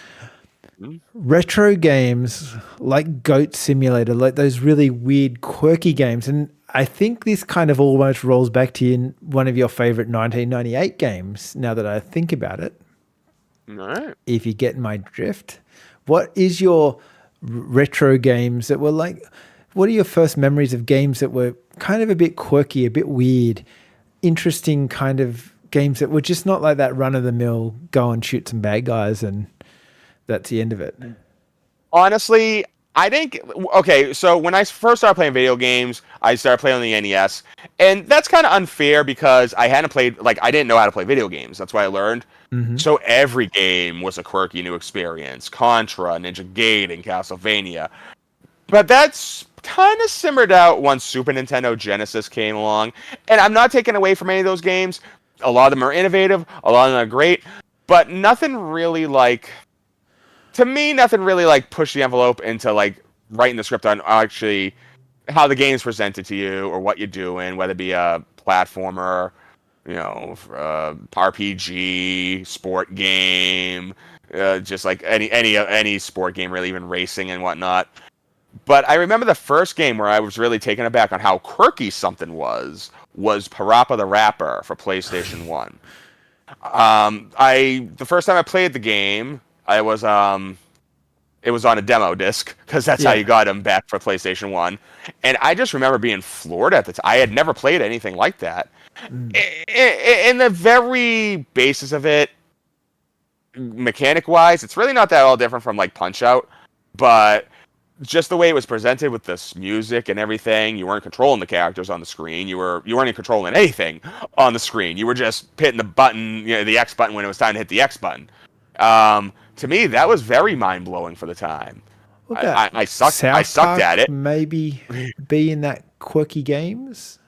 retro games like Goat Simulator, like those really weird, quirky games, and I think this kind of almost rolls back to one of your favorite 1998 games, now that I think about it. All right. If you get my drift. What is your retro games that were like, what are your first memories of games that were kind of a bit quirky, a bit weird, interesting kind of games that were just not like that run-of-the-mill, go and shoot some bad guys and that's the end of it? Honestly, I think, okay, so when I first started playing video games, I started playing on the NES, and that's kind of unfair because I hadn't played, like, I didn't know how to play video games. That's why I learned. So every game was a quirky new experience. Contra, Ninja Gaiden, Castlevania. But that's kind of simmered out once Super Nintendo Genesis came along. And I'm not taking away from any of those games. A lot of them are innovative. A lot of them are great. But nothing really like... To me, nothing really like pushed the envelope into like writing the script on actually how the game's presented to you or what you're doing, whether it be a platformer, you know, RPG, sport game, just like any sport game, really, even racing and whatnot. But I remember the first game where I was really taken aback on how quirky something was Parappa the Rapper for PlayStation 1. The first time I played the game, it was on a demo disc because that's how you Yeah. got them back for PlayStation 1. And I just remember being floored at the time. I had never played anything like that. Mm. In the very basis of it, mechanic wise, it's really not that all different from like Punch Out, but just the way it was presented with this music and everything, you weren't controlling the characters on the screen. You weren't even controlling anything on the screen. You were just hitting the button, the X button when it was time to hit the X button. To me, that was very mind blowing for the time. What about I sucked. I South sucked at Park? it. Maybe be in that quirky games.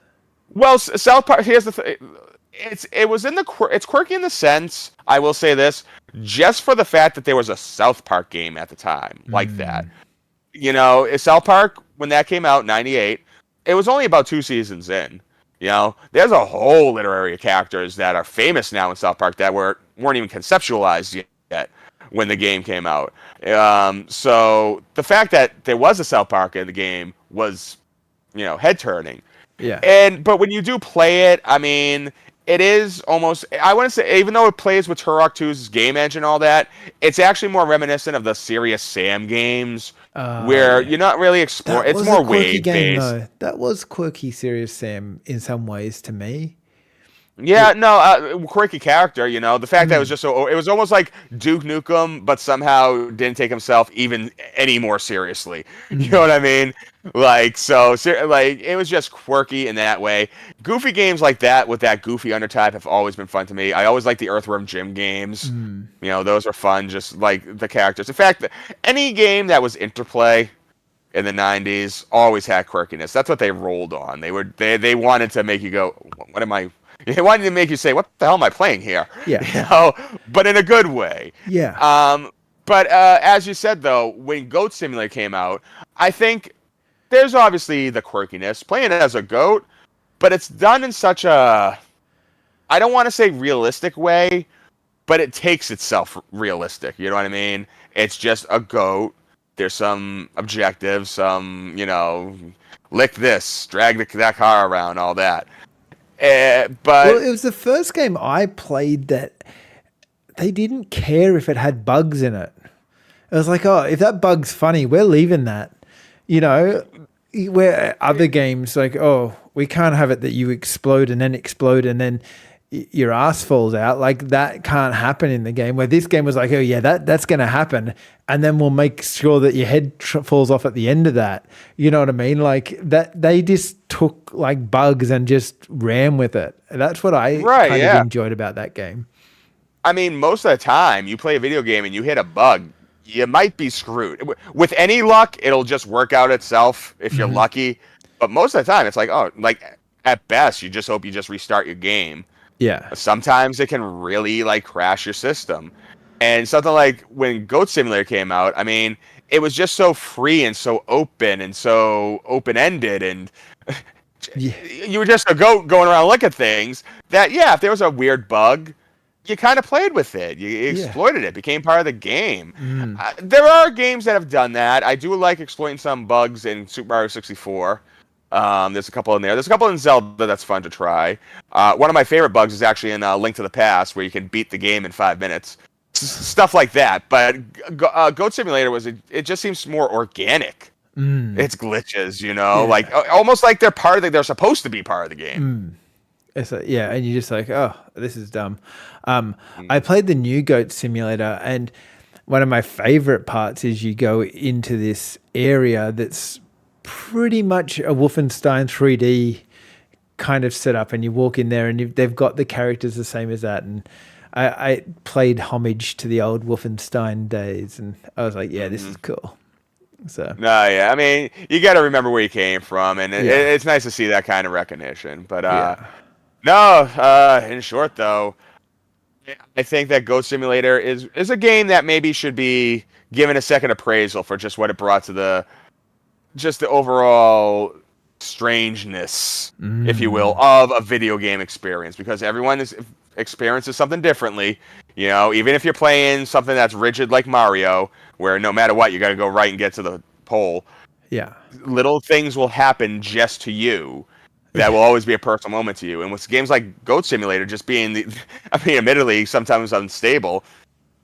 Well, South Park. Here's the thing. It's quirky in the sense. I will say this, just for the fact that there was a South Park game at the time like that. South Park, when that came out in '98, it was only about 2 seasons in. There's a whole literary of characters that are famous now in South Park that weren't even conceptualized yet when the game came out. So the fact that there was a South Park in the game was, head turning. Yeah. But when you do play it, I mean, it is almost, I want to say, even though it plays with Turok 2's game engine and all that, it's actually more reminiscent of the Serious Sam games, where Yeah. you're not really exploring. That It's was more a quirky wave game, based. though. That was quirky, Serious Sam in some ways to me. Yeah. Yeah, no, quirky character, the fact that it was Mm. just it was almost like Duke Nukem, but somehow didn't take himself even any more seriously. You know Mm. what I mean? Like, it was just quirky in that way. Goofy games like that with that goofy undertype have always been fun to me. I always like the Earthworm Jim games. Mm. Those were fun, just like the characters. In fact, any game that was Interplay in the '90s always had quirkiness. That's what they rolled on. They wanted to make you go, "What am I?" They wanted to make you say, "What the hell am I playing here?" Yeah. But in a good way. Yeah. But as you said, though, when Goat Simulator came out, I think there's obviously the quirkiness playing it as a goat, but it's done in such a, I don't want to say realistic way, but it takes itself realistic. You know what I mean? It's just a goat. There's some objectives, lick this, drag that car around, all that. But Well, it was the first game I played that they didn't care if it had bugs in it. It was like, oh, if that bug's funny, we're leaving that. Where other games like, oh, we can't have it that you explode and then your ass falls out. Like that can't happen in the game. Where this game was like, oh yeah, that's going to happen, and then we'll make sure that your head falls off at the end of that. You know what I mean? Like that they just took like bugs and just ran with it. That's what I kind of enjoyed about that game. I mean, most of the time, you play a video game and you hit a bug, you might be screwed. With any luck, it'll just work out itself if you're lucky. But most of the time, it's like, oh, like at best, you just hope you just restart your game. Yeah. Sometimes it can really like crash your system. And something like when Goat Simulator came out, I mean, it was just so free and so open and so open-ended, and Yeah. you were just a goat going around looking at things that, yeah, if there was a weird bug, you kind of played with it. You exploited it. Became part of the game. There are games that have done that. I do like exploiting some bugs in Super Mario 64. There's a couple in there. There's a couple in Zelda that's fun to try. One of my favorite bugs is actually in Link to the Past, where you can beat the game in 5 minutes. Stuff like that. But Goat Simulator it just seems more organic. It's glitches, like almost like they're supposed to be part of the game. It's like, yeah, and you're just like, oh, this is dumb. I played the new Goat Simulator, and one of my favorite parts is you go into this area that's pretty much a Wolfenstein 3D kind of setup, and you walk in there, and they've got the characters the same as that. And I played homage to the old Wolfenstein days, and I was like, yeah, this is cool. So No, yeah, I mean, you got to remember where you came from, and it's nice to see that kind of recognition. But in short, though, I think that Goat Simulator is a game that maybe should be given a second appraisal for just what it brought to the overall strangeness, if you will, of a video game experience, because everyone experiences something differently. Even if you're playing something that's rigid like Mario, where no matter what, you got to go right and get to the pole. Yeah. little things will happen just to you that will always be a personal moment to you. And with games like Goat Simulator, just being I mean, admittedly, sometimes unstable,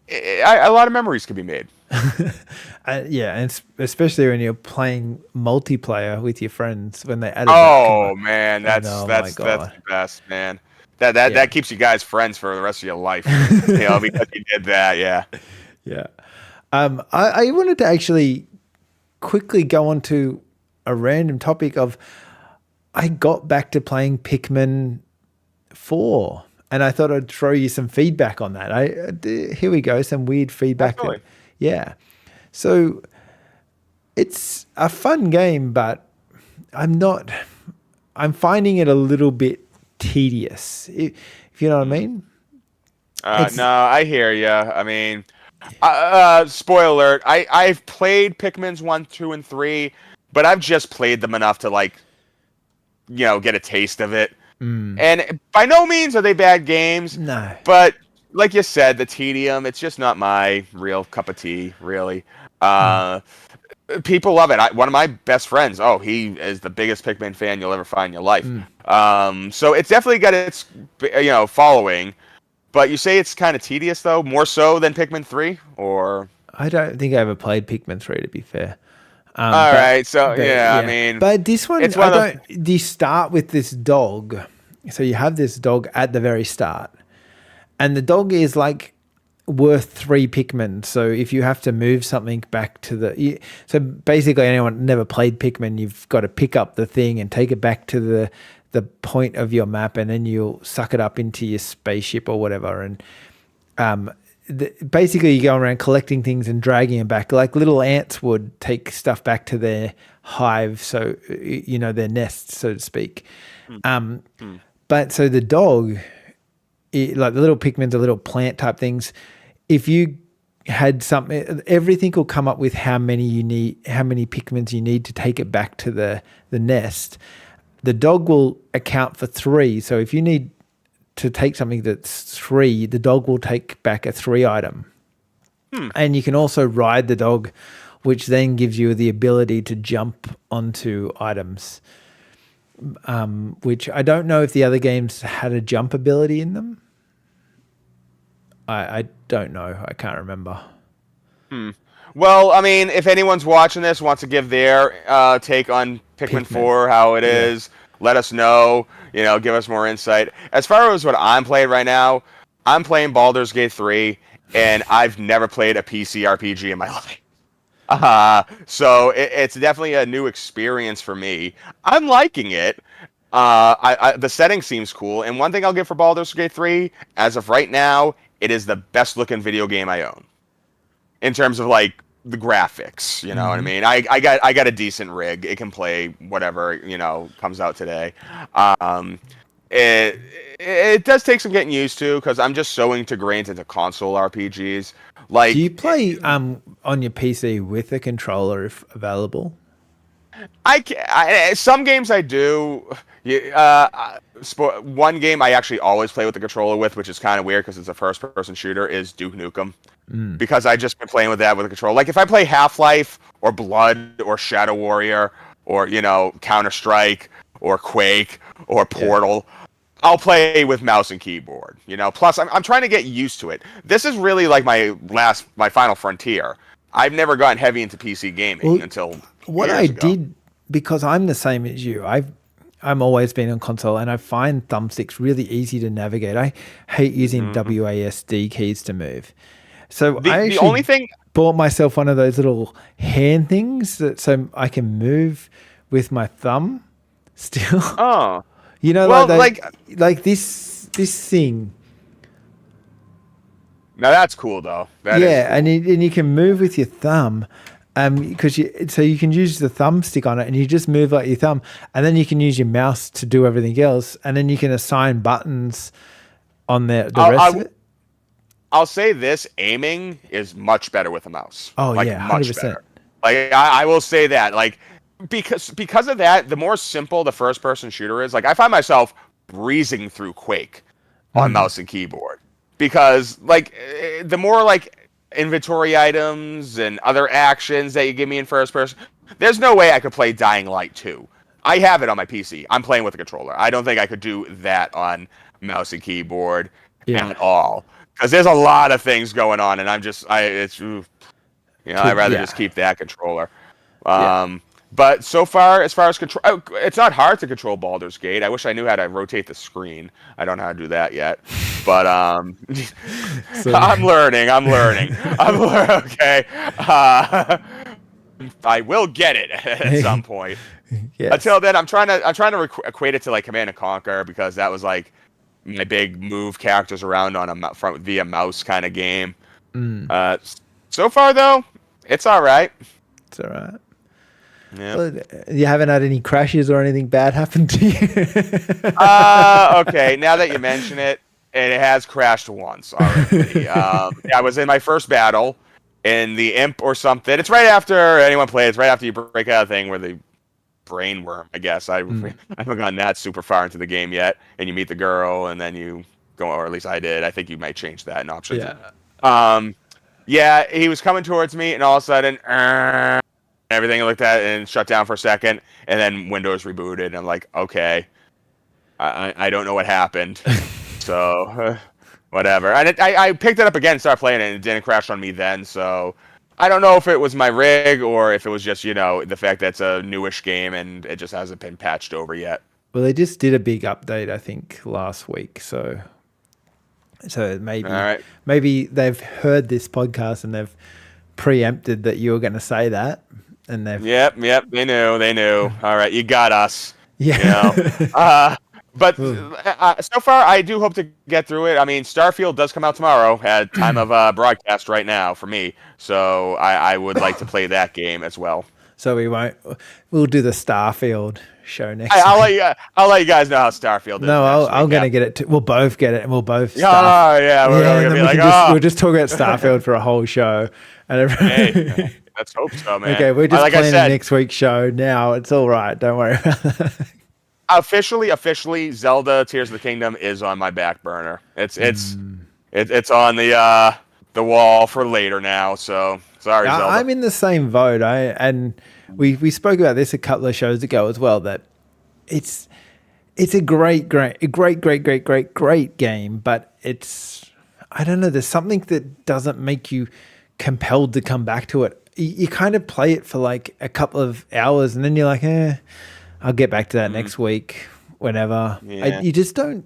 a lot of memories can be made. Yeah, and especially when you're playing multiplayer with your friends when they added that Oh command. man, And that's oh my that's that's god. the best, man. That Yeah. keeps you guys friends for the rest of your life, because you did that. Yeah. Yeah. I wanted to actually quickly go on to a random topic of I got back to playing Pikmin 4 and I thought I'd throw you some feedback on that. Here we go, some weird feedback that Absolutely. yeah. So it's a fun game, but I'm not I'm finding it a little bit tedious. If you know what I mean? It's No, I hear you. I mean, spoiler alert. I've played Pikmin's 1, 2, and 3, but I've just played them enough to get a taste of it. And by no means are they bad games, no. but like you said, the tedium, it's just not my real cup of tea, really. Uh, People love it. One of my best friends, he is the biggest Pikmin fan you'll ever find in your life. So it's definitely got its following. But you say it's kind of tedious, though, more so than Pikmin 3, or? I don't think I ever played Pikmin 3 to be fair. All right, so yeah, I Yeah, mean, but this one it's I one of don't. You start with this dog, so you have this dog at the very start, and the dog is like worth 3 Pikmin. So if you have to move something back to so basically anyone never played Pikmin, you've got to pick up the thing and take it back to the point of your map, and then you'll suck it up into your spaceship or whatever, and basically you go around collecting things and dragging them back like little ants would take stuff back to their hive, so their nest, so to speak. But so the dog, like the little Pikmins are little plant type things. If you had something, everything will come up with how many Pikmins you need to take it back to the nest. The dog will account for 3, so if you need to take something that's 3, the dog will take back a 3 item. And you can also ride the dog, which then gives you the ability to jump onto items, which I don't know if the other games had a jump ability in them. I don't know. I can't remember. Well, I mean, if anyone's watching this wants to give their take on Pikmin 4, how it is, let us know. Give us more insight. As far as what I'm playing right now, I'm playing Baldur's Gate 3, and I've never played a PC RPG in my life. So it's definitely a new experience for me. I'm liking it. The setting seems cool, and one thing I'll give for Baldur's Gate 3, as of right now, it is the best looking video game I own. In terms of like the graphics, you know what I mean? I got a decent rig. It can play whatever, comes out today. It does take some getting used to because I'm just so ingrained into console RPGs. Like, do you play on your PC with a controller if available? Some games I do. One game I actually always play with the controller with, which is kind of weird because it's a first-person shooter, is Duke Nukem. Because I just been playing with that with the controller. Like if I play Half-Life or Blood or Shadow Warrior or Counter-Strike or Quake or Portal, I'll play with mouse and keyboard. Plus I'm trying to get used to it. This is really like my final frontier. I've never gotten heavy into PC gaming until what years I ago. did, because I'm the same as you. I'm always been on console, and I find thumbsticks really easy to navigate. I hate using WASD keys to move. So I actually the only thing bought myself one of those little hand things so I can move with my thumb still. Oh. Well, like this thing. Now that's cool though. That is cool. and you can move with your thumb, because you can use the thumbstick on it, and you just move like your thumb, and then you can use your mouse to do everything else, and then you can assign buttons on the rest of it. I'll say this: aiming is much better with a mouse. Oh yeah, 100%. Much better. Like I will say that, like because of that, the more simple the first person shooter is. Like I find myself breezing through Quake on mouse and keyboard because like the more like inventory items and other actions that you give me in first person. There's no way I could play Dying Light 2. I have it on my PC. I'm playing with a controller. I don't think I could do that on mouse and keyboard at all. Because there's a lot of things going on, and I'd rather just keep that controller. But so far, as far as control, it's not hard to control Baldur's Gate. I wish I knew how to rotate the screen. I don't know how to do that yet. But I'm learning. Okay. I will get it at some point. Yes. Until then, I'm trying to equate it to like Command and Conquer, because that was like my big move characters around on via mouse kind of game. So far though, it's all right. It's all right. Yeah. Well, you haven't had any crashes or anything bad happen to you? Okay. Now that you mention it, it has crashed once already. I was in my first battle in the Imp or something. It's right after anyone plays. Right after you break out of the thing where the brain worm, I guess. I haven't gotten that super far into the game yet. And you meet the girl, and then you go, or at least I did. I think you might change that in options. Yeah. He was coming towards me, and all of a sudden, everything like that, and shut down for a second, and then Windows rebooted. And I'm like, okay, I don't know what happened. So, whatever. And I picked it up again and started playing it, and it didn't crash on me then. So, I don't know if it was my rig or if it was just, the fact that it's a newish game and it just hasn't been patched over yet. Well, they just did a big update, I think, last week. So maybe they've heard this podcast and they've preempted that you were going to say that. And they've... Yep. They knew. All right. You got us. Yeah. But so far, I do hope to get through it. I mean, Starfield does come out tomorrow at time of broadcast right now for me. So I would like to play that game as well. So we'll do the Starfield show next week. I'll let you guys know how Starfield is. No, I'm going to get it too. We'll both get it, and we'll both we're going to be like, we'll just talk about Starfield for a whole show. And hey, let's hope so, man. Okay, we're just planning next week's show now. It's all right. Don't worry about that. Officially, Zelda Tears of the Kingdom is on my back burner. It's on the wall for later now. So sorry, Zelda. I'm in the same boat. And we spoke about this a couple of shows ago as well. That it's a great game, but it's, I don't know. There's something that doesn't make you compelled to come back to it. You kind of play it for like a couple of hours, and then you're like, I'll get back to that next week, whenever. Yeah. You just don't.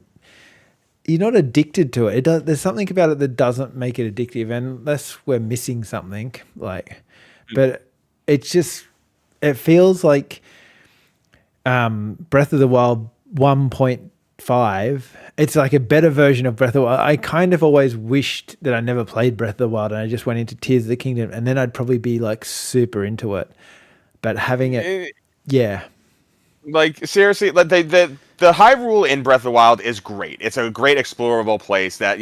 You're not addicted to it. There's something about it that doesn't make it addictive, unless we're missing something. But it's just, it feels like Breath of the Wild 1.5. It's like a better version of Breath of the Wild. I kind of always wished that I never played Breath of the Wild, and I just went into Tears of the Kingdom, and then I'd probably be like super into it. But having it, yeah. Like, seriously, the Hyrule in Breath of the Wild is great. It's a great explorable place that,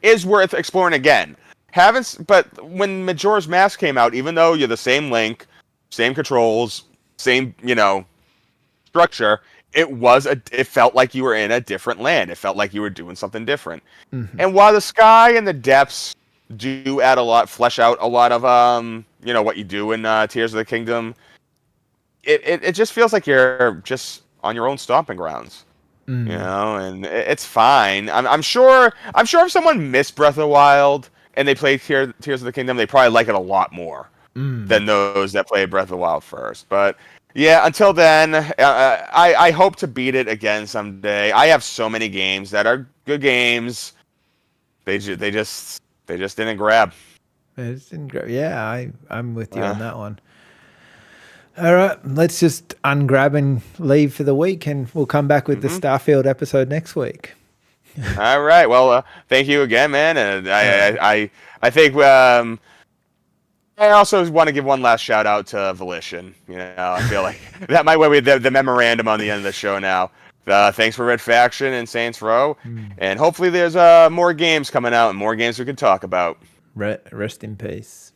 is worth exploring again. But when Majora's Mask came out, even though you're the same Link, same controls, same, structure, it felt like you were in a different land. It felt like you were doing something different. Mm-hmm. And while the sky and the depths do flesh out a lot of, what you do in Tears of the Kingdom, it just feels like you're just on your own stomping grounds, and it's fine. I'm sure if someone missed Breath of the Wild and they played Tears of the Kingdom, they probably like it a lot more than those that played Breath of the Wild first. But yeah, until then, I hope to beat it again someday. I have so many games that are good games. They just didn't grab. They just didn't grab. Yeah, I'm with you on that one. All right, let's just ungrab and leave for the week, and we'll come back with the Starfield episode next week. All right. Well, thank you again, man. And I think I also want to give one last shout out to Volition. I feel like that might be the memorandum on the end of the show now. Thanks for Red Faction and Saints Row, and hopefully there's more games coming out and more games we can talk about. Rest in peace.